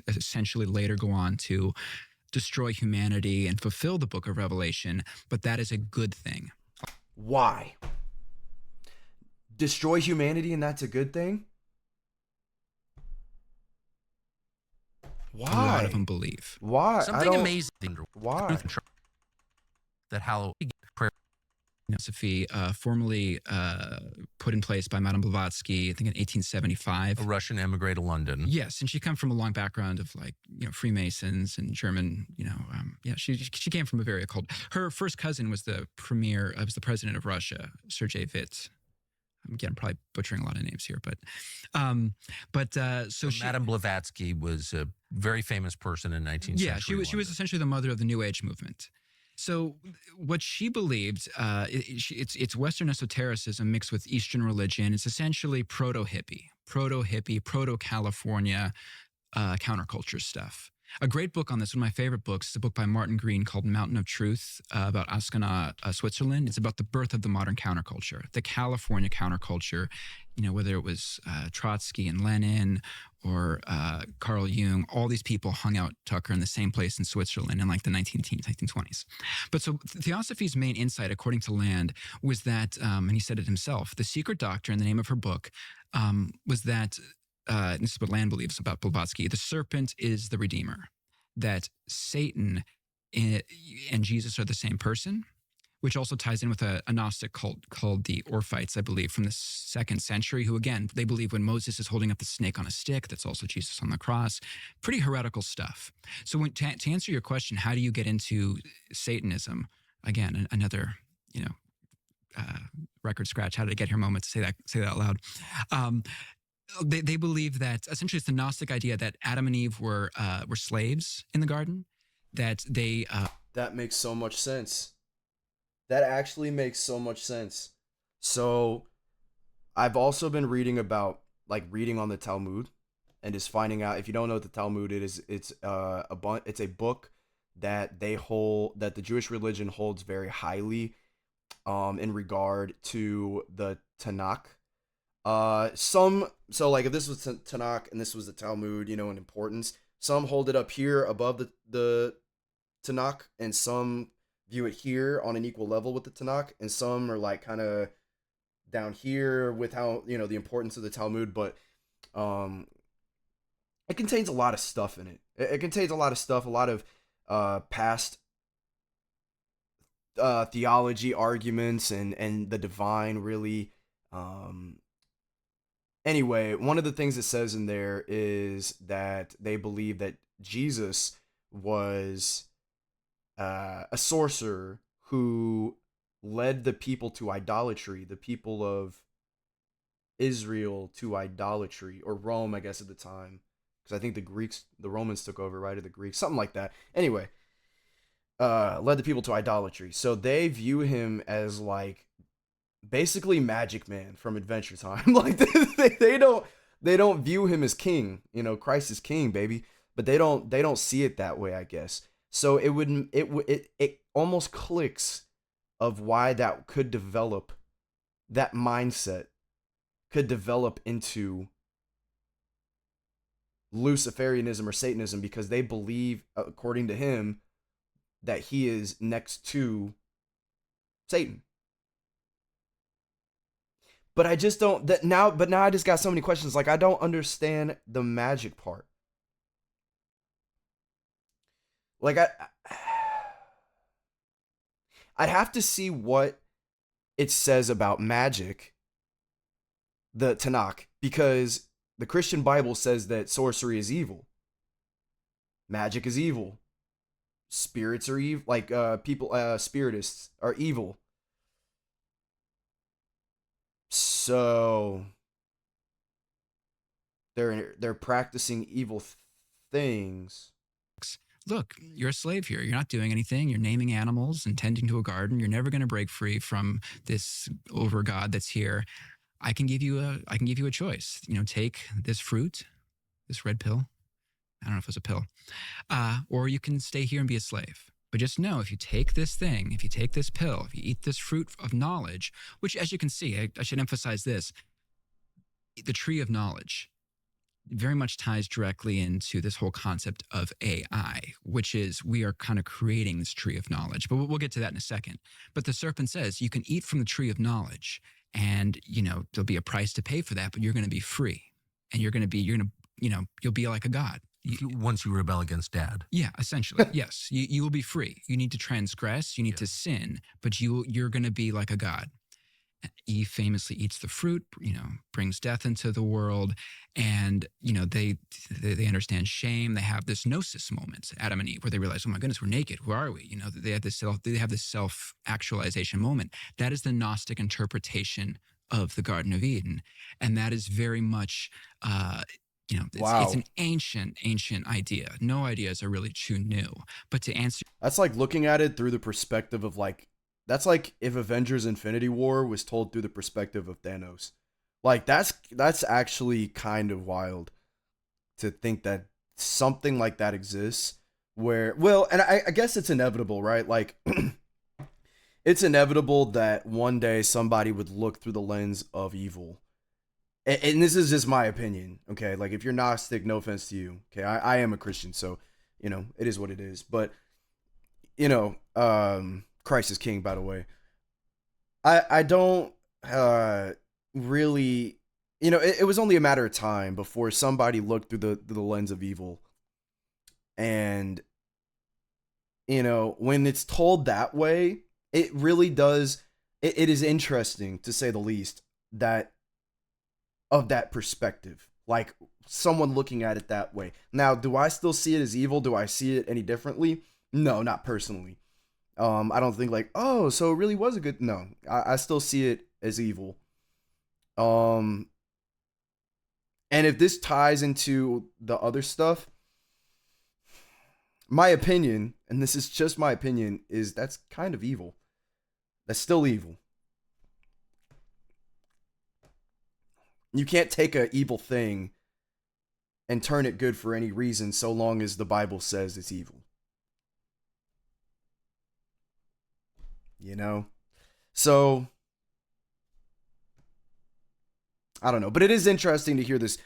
essentially later go on to destroy humanity and fulfill the Book of Revelation. But that is a good thing. Why? Destroy humanity and that's a good thing? Why? A lot of them believe. Why? Something amazing. Why? That Halloween prayer. Theosophy, formally put in place by Madame Blavatsky, I think in 1875. A Russian emigrate to London. Yes, and she comes from a long background of Freemasons and German. She came from a very occult. Her first cousin was the president of Russia, Sergei Witt. Again, I'm probably butchering a lot of names here, but Madame Blavatsky was a very famous person in 19th yeah, century she was essentially the mother of the New Age movement. So what she believed, it's Western esotericism mixed with Eastern religion. It's essentially proto-hippie, proto-California counterculture stuff. A great book on this, one of my favorite books, is a book by Martin Green called Mountain of Truth about Ascona, Switzerland. It's about the birth of the modern counterculture, the California counterculture, whether it was Trotsky and Lenin or Carl Jung. All these people hung out, Tucker, in the same place in Switzerland in like the 1920s. But so Theosophy's main insight, according to Land, was that, and he said it himself, the secret doctrine, the name of her book, was that, and this is what Land believes about Blavatsky, the serpent is the redeemer, that Satan and Jesus are the same person, which also ties in with a Gnostic cult called the Orphites, I believe, from the 2nd century, who, again, they believe when Moses is holding up the snake on a stick, that's also Jesus on the cross. Pretty heretical stuff. So to answer your question, how do you get into Satanism? Again, another, record scratch. How did I get here moment to say that out loud? They believe that essentially it's the Gnostic idea that Adam and Eve were slaves in the garden, that they... That makes so much sense. That actually makes so much sense. So I've also been reading about, reading on the Talmud, and just finding out, if you don't know what the Talmud is, it's a book that that the Jewish religion holds very highly in regard to the Tanakh. If this was Tanakh and this was the Talmud, in importance, some hold it up here above the Tanakh, and some view it here on an equal level with the Tanakh, and some are kind of down here with how, the importance of the Talmud. But it contains a lot of stuff in it. It contains a lot of stuff, a lot of past theology arguments and the divine, really. Anyway, one of the things it says in there is that they believe that Jesus was a sorcerer who led the people to idolatry, the people of Israel to idolatry, or Rome, I guess, at the time, because I think the Romans took over, right, or the Greeks, something like that. Anyway, led the people to idolatry. So they view him as basically Magic Man from Adventure Time. They don't view him as king. Christ is king, baby, but they don't see it that way, I guess. So it almost clicks of why that could develop, that mindset could develop into Luciferianism or Satanism, because they believe, according to him, that he is next to Satan. But I just don't now I just got so many questions. I don't understand the magic part. I'd have to see what it says about magic, the Tanakh, because the Christian Bible says that sorcery is evil. Magic is evil. Spirits are evil. Spiritists are evil. So they're practicing evil things. Look, you're a slave here. You're not doing anything. You're naming animals and tending to a garden. You're never going to break free from this over God that's here. I can give you a choice. Take this fruit, this red pill. I don't know if it was a pill. Or you can stay here and be a slave. But just know, if you take this thing, if you take this pill, if you eat this fruit of knowledge, which, as you can see, I should emphasize this, the tree of knowledge very much ties directly into this whole concept of AI, which is we are kind of creating this tree of knowledge. But we'll get to that in a second. But the serpent says you can eat from the tree of knowledge, and there'll be a price to pay for that, but you're going to be free, and you'll be like a god. Once you rebel against dad. Yeah, essentially. Yes. You will be free. You need to transgress. You need to sin, but you're going to be like a god. Eve famously eats the fruit, brings death into the world. And, they understand shame. They have this gnosis moment, Adam and Eve, where they realize, oh my goodness, we're naked. Who are we? They have this self-actualization moment. That is the Gnostic interpretation of the Garden of Eden. And that is very much, it's an ancient idea. No ideas are really too new. But to answer... That's like looking at it through the perspective of that's like if Avengers Infinity War was told through the perspective of Thanos. That's actually kind of wild to think that something like that exists where, and I guess it's inevitable, right? It's inevitable that one day somebody would look through the lens of evil. And this is just my opinion, okay? If you're Gnostic, no offense to you, okay? I am a Christian, so, it is what it is. But, Christ is king, by the way. I don't really, it was only a matter of time before somebody looked through the lens of evil. And, when it's told that way, it really does. It is interesting, to say the least, that of that perspective, like someone looking at it that way. Now, do I still see it as evil? Do I see it any differently? No, not personally. I don't think like, oh, so it really was a good. No, I still see it as evil. And if this ties into the other stuff, my opinion, and this is just my opinion, is that's kind of evil. That's still evil. You can't take an evil thing and turn it good for any reason, so long as the Bible says it's evil. You know? So I don't know, but it is interesting to hear this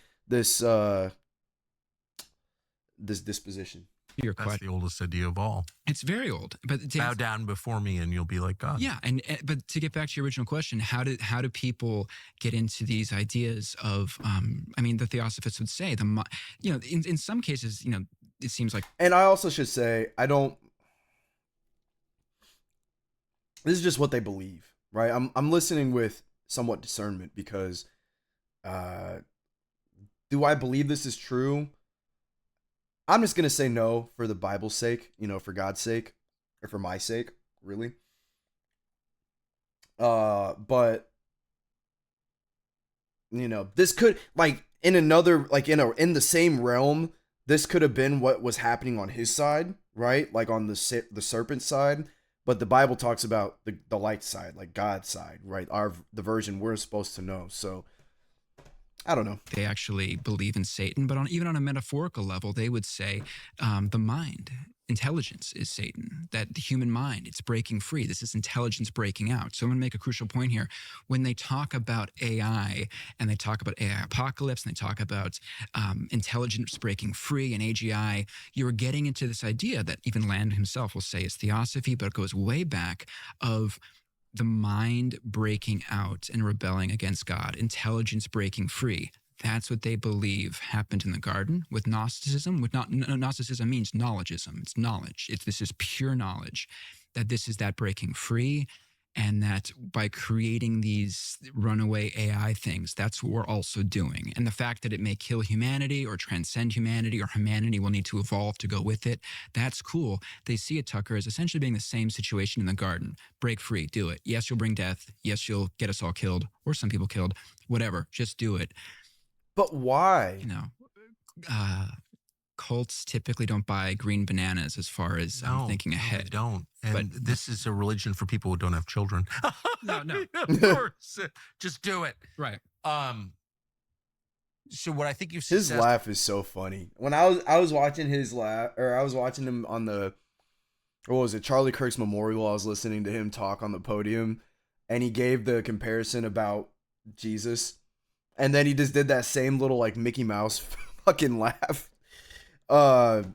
disposition. Your That's question. the oldest idea of all. It's very old, but Bow down before me and you'll be like God. Yeah, and but to get back to your original question, how do people get into these ideas of? I mean, the Theosophists would say in some cases, it seems like. And I also should say, I don't. This is just what they believe, right? I'm listening with somewhat discernment because, do I believe this is true? I'm just gonna say no for the Bible's sake, for God's sake, or for my sake, really. But this could, like, in another, like, in the same realm, this could have been what was happening on his side, right? Like on the serpent side. But the Bible talks about the light side, like God's side, right? The version we're supposed to know. So I don't know. They actually believe in Satan, but even on a metaphorical level, they would say the mind, intelligence is Satan, that the human mind, it's breaking free. This is intelligence breaking out. So I'm going to make a crucial point here. When they talk about AI and they talk about AI apocalypse and they talk about intelligence breaking free and AGI, you're getting into this idea that even Land himself will say is theosophy, but it goes way back of the mind breaking out and rebelling against God, intelligence breaking free. That's what they believe happened in the garden with Gnosticism. Gnosticism means knowledgeism. It's knowledge. This is pure knowledge, that this is that breaking free, and that by creating these runaway AI things, that's what we're also doing. And the fact that it may kill humanity or transcend humanity, or humanity will need to evolve to go with it, that's cool. They see it, Tucker, as essentially being the same situation in the garden. Break free, do it. Yes, you'll bring death. Yes, you'll get us all killed, or some people killed. Whatever, just do it. But why? Cults typically don't buy green bananas as far as thinking ahead. They don't. And but this is a religion for people who don't have children. No. Of course. Just do it. Right. So what I think you've his laugh is so funny. When I was watching his laugh, or I was watching him on what was it, Charlie Kirk's memorial, I was listening to him talk on the podium, and he gave the comparison about Jesus, and then he just did that same little like Mickey Mouse fucking laugh. But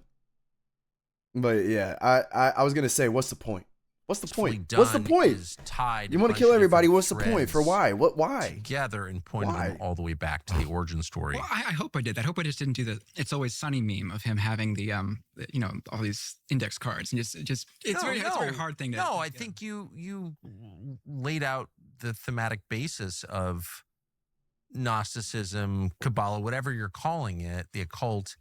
yeah, I was gonna say, what's the point? What's the point? What's the point? Tied you want to kill everybody? What's the point? For why? What? Why? Together and pointed them all the way back to the origin story. Well, I hope I did that. I hope I just didn't do the "It's Always Sunny" meme of him having the all these index cards and just it's a very hard thing to. No, I think you laid out the thematic basis of Gnosticism, Kabbalah, whatever you're calling it, the occult.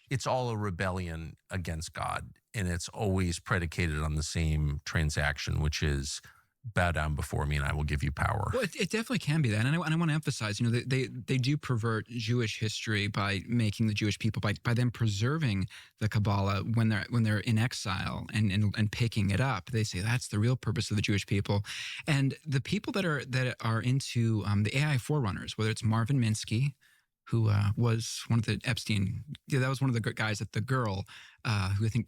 It's all a rebellion against God, and it's always predicated on the same transaction, which is bow down before me and I will give you power. Well, it definitely can be that. And I want to emphasize, they do pervert Jewish history by making the Jewish people, by them preserving the Kabbalah when they're in exile and picking it up. They say that's the real purpose of the Jewish people. And the people that are into the AI forerunners, whether it's Marvin Minsky, who was one of the Epstein, that was one of the guys that the girl who I think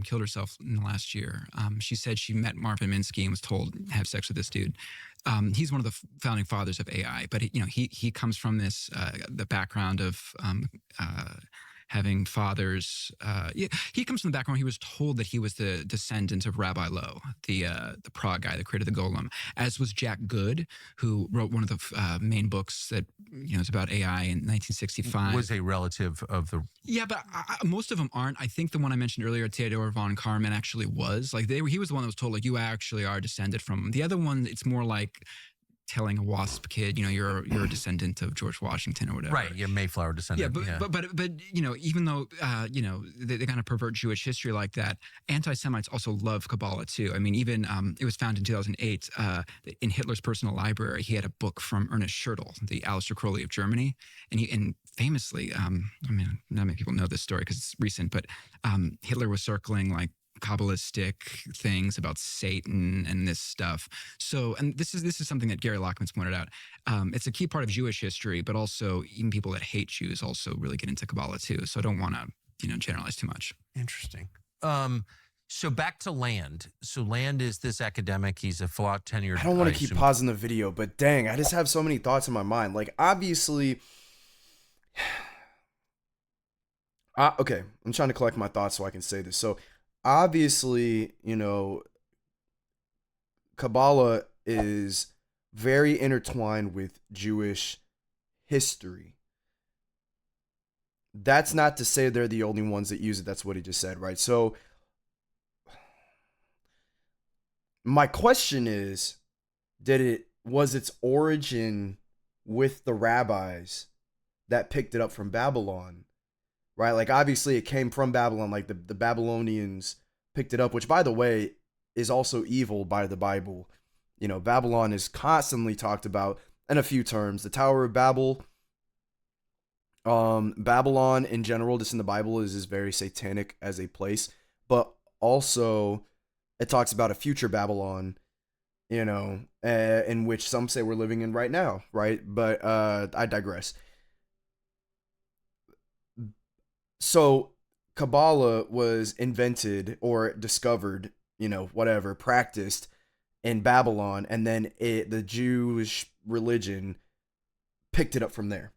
killed herself in the last year. She said she met Marvin Minsky and was told have sex with this dude. He's one of the founding fathers of AI, but he comes from this the background of having fathers. He comes from the background. He was told that he was the descendant of Rabbi Lowe, the Prague guy that created the Golem, as was Jack Good, who wrote one of the main books that is about AI in 1965. Was a relative of the. Yeah, but most of them aren't. I think the one I mentioned earlier, Theodore von Karman, actually was like he was the one that was told like you actually are descended from. The other one, it's more like telling a WASP kid, you're a descendant of George Washington or whatever. Right, you're Mayflower descendant. But even though they kind of pervert Jewish history like that, anti-Semites also love Kabbalah too. I mean, even it was found in 2008 in Hitler's personal library. He had a book from Ernest Schertl, the Aleister Crowley of Germany, and famously, I mean, not many people know this story because it's recent, but Hitler was circling like Kabbalistic things about Satan and this stuff. So, and this is something that Gary Lockman's pointed out. It's a key part of Jewish history, but also even people that hate Jews also really get into Kabbalah too. So I don't want to, generalize too much. Interesting. So back to Land. So Land is this academic. He's a full out tenured. I don't want to keep pausing the video, but dang, I just have so many thoughts in my mind. Like, obviously, okay, I'm trying to collect my thoughts so I can say this. So, obviously, Kabbalah is very intertwined with Jewish history. That's not to say they're the only ones that use it. That's what he just said, right? So my question is, was its origin with the rabbis that picked it up from Babylon? Right? Like, obviously it came from Babylon, like the Babylonians picked it up, which, by the way, is also evil by the Bible. Babylon is constantly talked about in a few terms. The Tower of Babel, Babylon in general, just in the Bible, is very satanic as a place, but also it talks about a future Babylon, in which some say we're living in right now, right? But I digress. So Kabbalah was invented or discovered, practiced in Babylon, and then the Jewish religion picked it up from there.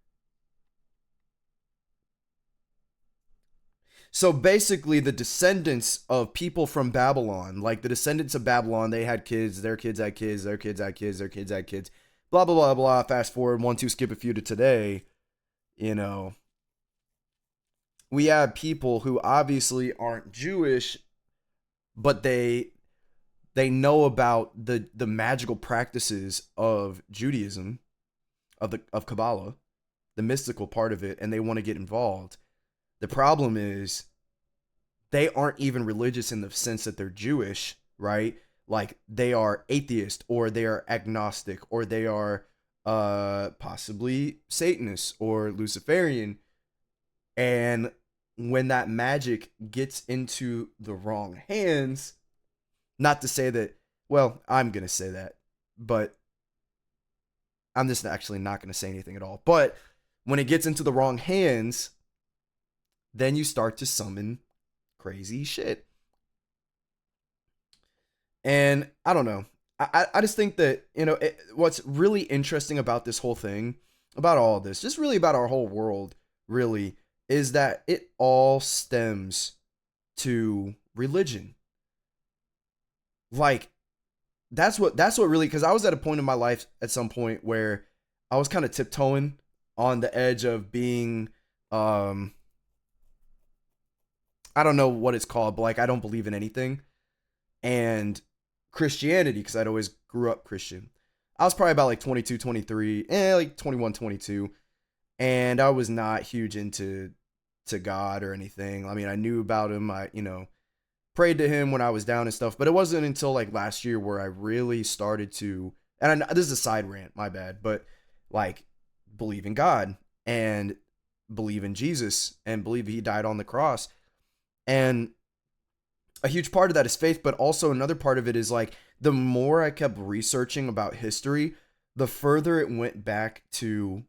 So basically, the descendants of people from Babylon, like the descendants of Babylon, they had kids, their kids had kids, their kids had kids, their kids had kids, blah, blah, blah, blah. Fast forward 1, 2, skip a few to today, we have people who obviously aren't Jewish, but they know about the magical practices of Judaism, of Kabbalah, the mystical part of it, and they want to get involved. The problem is they aren't even religious in the sense that they're Jewish, right? Like, they are atheist, or they are agnostic, or they are possibly Satanist or Luciferian. And when that magic gets into the wrong hands, not to say that, well, I'm going to say that, but I'm just actually not going to say anything at all. But when it gets into the wrong hands, then you start to summon crazy shit. And I don't know. I just think that, what's really interesting about this whole thing, about all of this, just really about our whole world, really, is that it all stems to religion. Like, that's what really, because I was at a point in my life at some point where I was kind of tiptoeing on the edge of being, I don't know what it's called, but like, I don't believe in anything. And Christianity, because I'd always grew up Christian. I was probably about like 22, 23, like 21, 22. And I was not huge into God or anything. I mean, I knew about him. I, prayed to him when I was down and stuff. But it wasn't until like last year where I really started to, and this is a side rant, my bad, but like, believe in God and believe in Jesus and believe he died on the cross. And a huge part of that is faith, but also another part of it is like, the more I kept researching about history, the further it went back to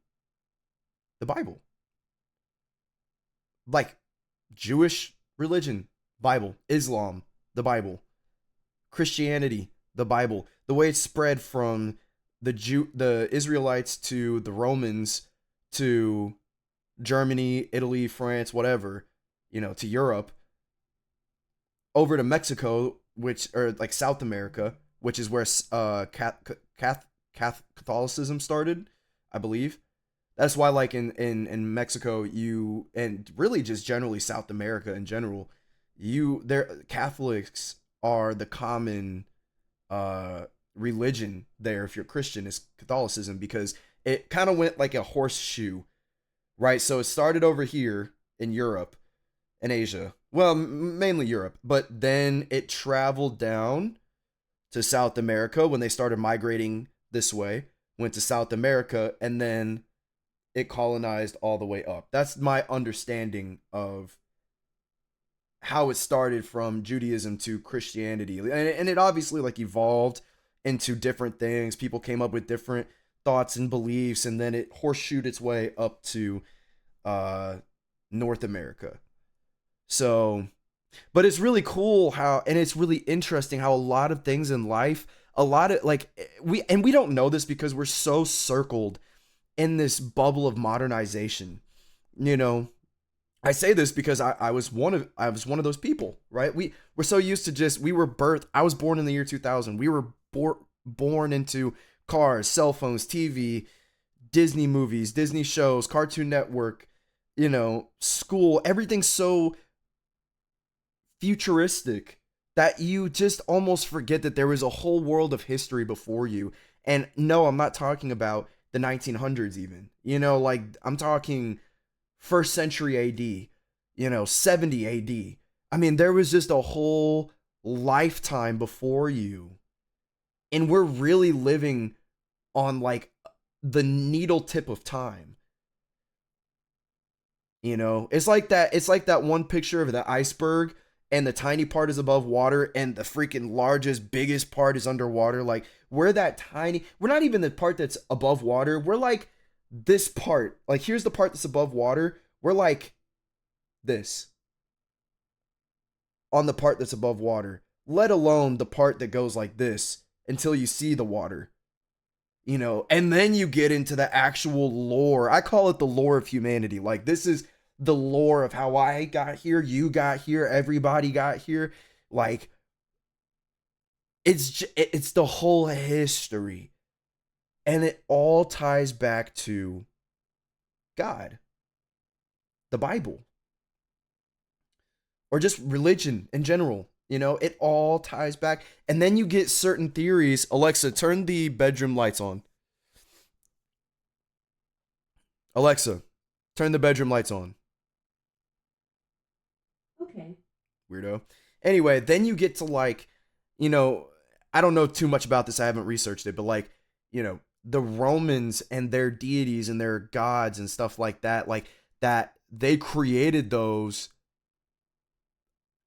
the Bible. Like, Jewish religion, Bible. Islam, the Bible. Christianity, the Bible. The way it spread from the Israelites to the Romans to Germany, Italy, France, whatever, to Europe, over to Mexico, or like South America, which is where Catholicism started, I believe. That's why, like in Mexico, and really just generally South America in general, Catholics are the common religion there. If you're Christian, is Catholicism, because it kind of went like a horseshoe, right? So it started over here in Europe and Asia, well, mainly Europe, but then it traveled down to South America when they started migrating this way, went to South America, and then it colonized all the way up. That's my understanding of how it started from Judaism to Christianity. And it obviously like evolved into different things. People came up with different thoughts and beliefs, and then it horseshoed its way up to North America. So, but it's really cool and it's really interesting how a lot of things in life, a lot of like, we don't know this because we're so circled in this bubble of modernization. I say this because I was one of those people, right? We're so used to I was born in the year 2000. We were born into cars, cell phones, TV, Disney movies, Disney shows, Cartoon Network, school, everything's so futuristic that you just almost forget that there was a whole world of history before you. And no, I'm not talking about the 1900s even. Like I'm talking first century AD, 70 AD. I mean, there was just a whole lifetime before you. And we're really living on like the needle tip of time. It's like that one picture of the iceberg, and the tiny part is above water and the freaking largest, biggest part is underwater. Like we're not even the part that's above water. We're like this part. Like here's the part that's above water. We're like this on the part that's above water, let alone the part that goes like this until you see the water. And then you get into the actual lore. I call it the lore of humanity. Like this is the lore of how I got here, you got here, everybody got here. Like it's the whole history, and it all ties back to God, the Bible, or just religion in general. It all ties back. And then you get certain theories. Alexa, turn the bedroom lights on. Alexa, turn the bedroom lights on. Okay. Weirdo. Anyway, then you get to like, I don't know too much about this. I haven't researched it, but like, the Romans and their deities and their gods and stuff like that they created those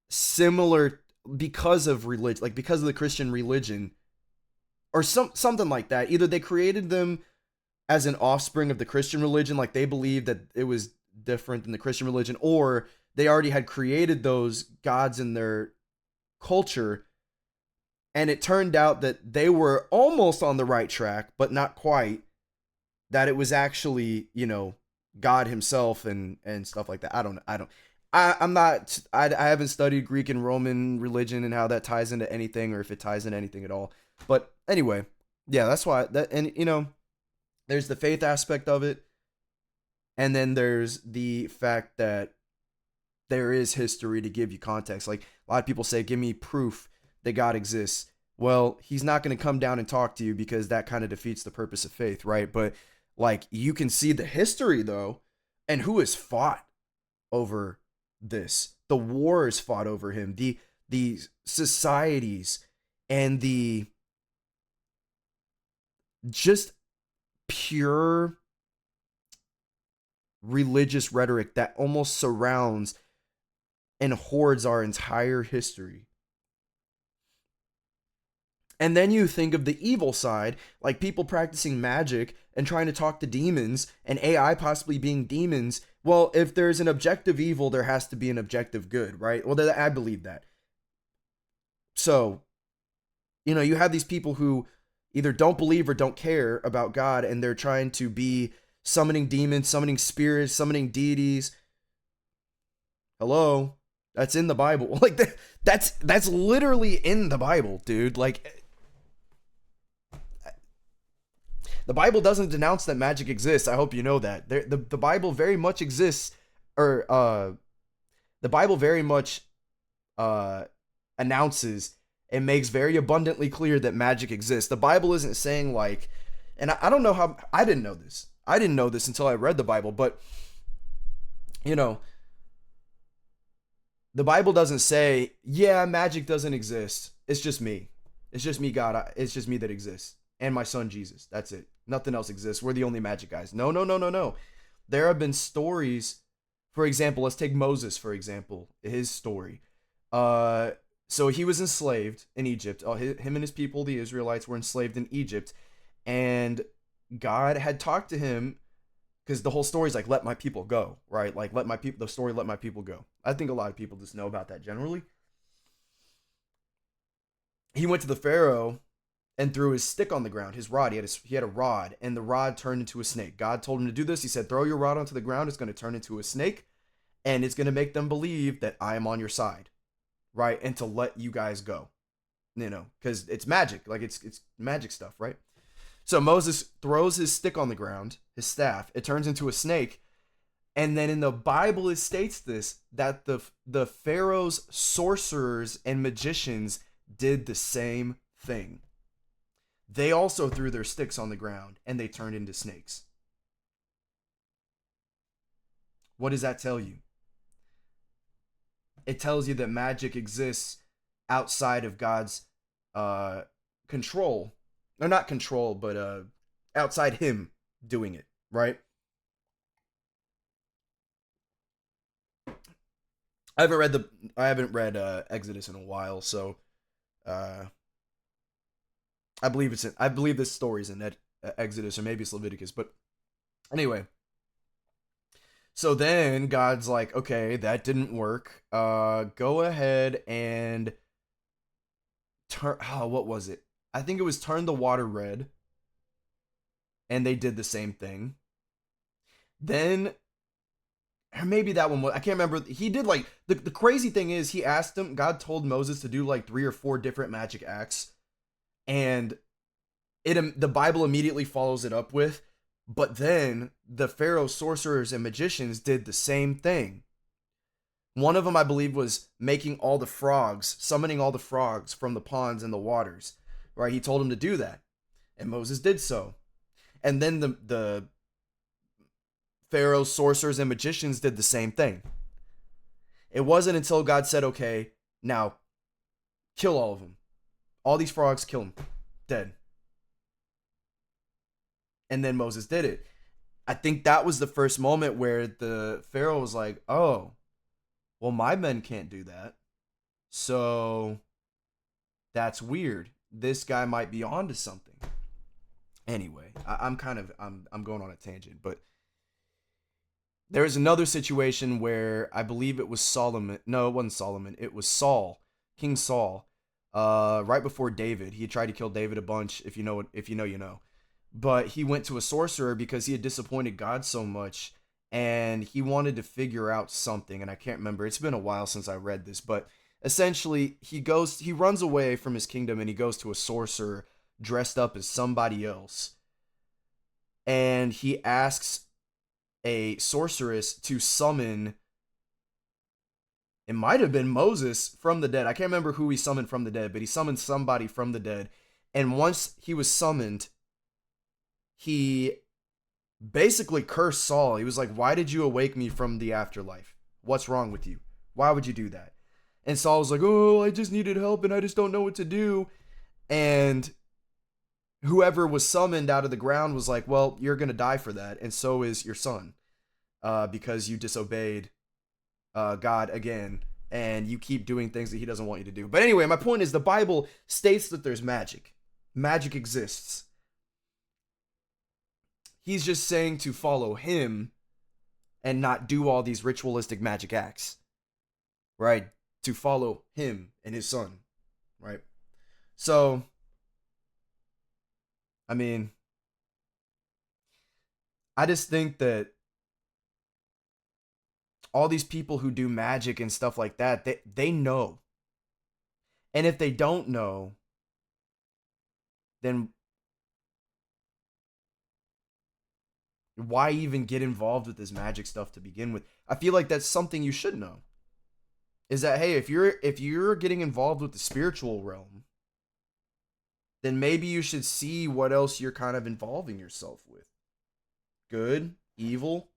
similar because of religion, like because of the Christian religion, or something like that. Either they created them as an offspring of the Christian religion, like they believed that it was different than the Christian religion, or they already had created those gods in their culture, and it turned out that they were almost on the right track, but not quite, that it was actually, God himself and stuff like that. I haven't studied Greek and Roman religion and how that ties into anything, or if it ties into anything at all. But anyway, yeah, that's why there's the faith aspect of it. And then there's the fact that there is history to give you context. Like a lot of people say, give me proof that God exists. Well, he's not going to come down and talk to you because that kind of defeats the purpose of faith, right? But like you can see the history though, and who has fought over this. The wars fought over him. The societies and the just pure religious rhetoric that almost surrounds and hoards our entire history. And then you think of the evil side, like people practicing magic and trying to talk to demons, and AI possibly being demons. Well, if there's an objective evil, there has to be an objective good, right? Well, I believe that. So, you have these people who either don't believe or don't care about God, and they're trying to be summoning demons, summoning spirits, summoning deities. Hello, that's in the Bible. Like that's literally in the Bible, dude. Like the Bible doesn't denounce that magic exists. I hope you know that. The Bible very much exists, or the Bible very much announces and makes very abundantly clear that magic exists. The Bible isn't saying like, and I don't know how, I didn't know this. I didn't know this until I read the Bible, but you know, the Bible doesn't say, yeah, magic doesn't exist. It's just me. It's just me, God. It's just me that exists. And my son, Jesus. That's it. Nothing else exists. We're the only magic guys. No, no, no, no, no. There have been stories. For example, let's take Moses, for example. His story. So he was enslaved in Egypt. Him and his people, the Israelites, were enslaved in Egypt. And God had talked to him, because the whole story is like, let my people go, right? Like, let my people go. I think a lot of people just know about that generally. He went to the Pharaoh and threw his stick on the ground, his rod. He had a rod, and the rod turned into a snake. God told him to do this. He said, throw your rod onto the ground. It's going to turn into a snake, and it's going to make them believe that I am on your side, right? And to let you guys go, because it's magic. Like, it's magic stuff, right? So Moses throws his stick on the ground, his staff. It turns into a snake. And then in the Bible, it states this, that the Pharaoh's sorcerers and magicians did the same thing. They also threw their sticks on the ground and they turned into snakes. What does that tell you? It tells you that magic exists outside of God's control. Or not control, but outside him doing it, right? I haven't read Exodus in a while, so I believe this story's in Exodus, or maybe it's Leviticus, but anyway. So then God's like, okay, that didn't work. Go ahead and turn. Oh, what was it? I think it was turn the water red. And they did the same thing. Then, or maybe that one was, I can't remember. He did like, the crazy thing is, he asked him, God told Moses to do like 3 or 4 different magic acts. And the Bible immediately follows it up with, but then the Pharaoh sorcerers and magicians did the same thing. One of them, I believe, was summoning all the frogs from the ponds and the waters, right? He told him to do that, and Moses did so. And then the Pharaoh sorcerers and magicians did the same thing. It wasn't until God said, okay, now kill all of them. All these frogs, kill them. Dead. And then Moses did it. I think that was the first moment where the Pharaoh was like, oh, well, my men can't do that. So that's weird. This guy might be onto something. Anyway, I'm going on a tangent, but there was another situation where I believe it was Solomon. No, it wasn't Solomon. It was Saul, King Saul. Right before David, he tried to kill David a bunch. If you know, you know. But he went to a sorcerer because he had disappointed God so much, and he wanted to figure out something. And I can't remember. It's been a while since I read this, but essentially, he runs away from his kingdom and he goes to a sorcerer dressed up as somebody else, and he asks a sorceress to summon, it might have been Moses from the dead. I can't remember who he summoned from the dead, but he summoned somebody from the dead. And once he was summoned, he basically cursed Saul. He was like, why did you awake me from the afterlife? What's wrong with you? Why would you do that? And Saul was like, oh, I just needed help and I just don't know what to do. And whoever was summoned out of the ground was like, well, you're going to die for that. And so is your son, because you disobeyed God again, and you keep doing things that he doesn't want you to do. But anyway, my point is, the Bible states that there's magic. Magic exists. He's just saying to follow him and not do all these ritualistic magic acts, right? To follow him and his son, right? So, I mean, I just think that all these people who do magic and stuff like that, they know. And if they don't know, then why even get involved with this magic stuff to begin with? I feel like that's something you should know. Is that, hey, if you're getting involved with the spiritual realm, then maybe you should see what else you're kind of involving yourself with. Good, evil.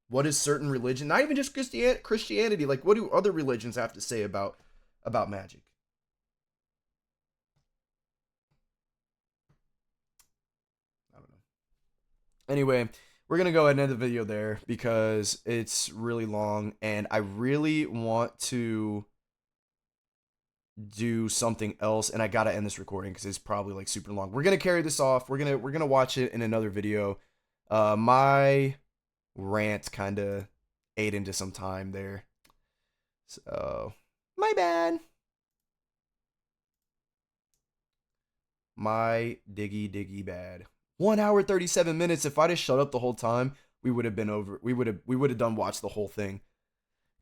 What is certain religion? Not even just Christianity. Like, what do other religions have to say about magic? I don't know. Anyway, we're going to go ahead and end the video there because it's really long and I really want to do something else, and I got to end this recording because it's probably like super long. We're going to carry this off. We're going to watch it in another video. My rant kind of ate into some time there. So, my bad. My diggy bad. 1 hour 37 minutes. If I just shut up the whole time, we would have been over. We would have watched the whole thing.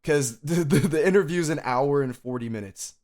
Cuz the interview's an hour and 40 minutes.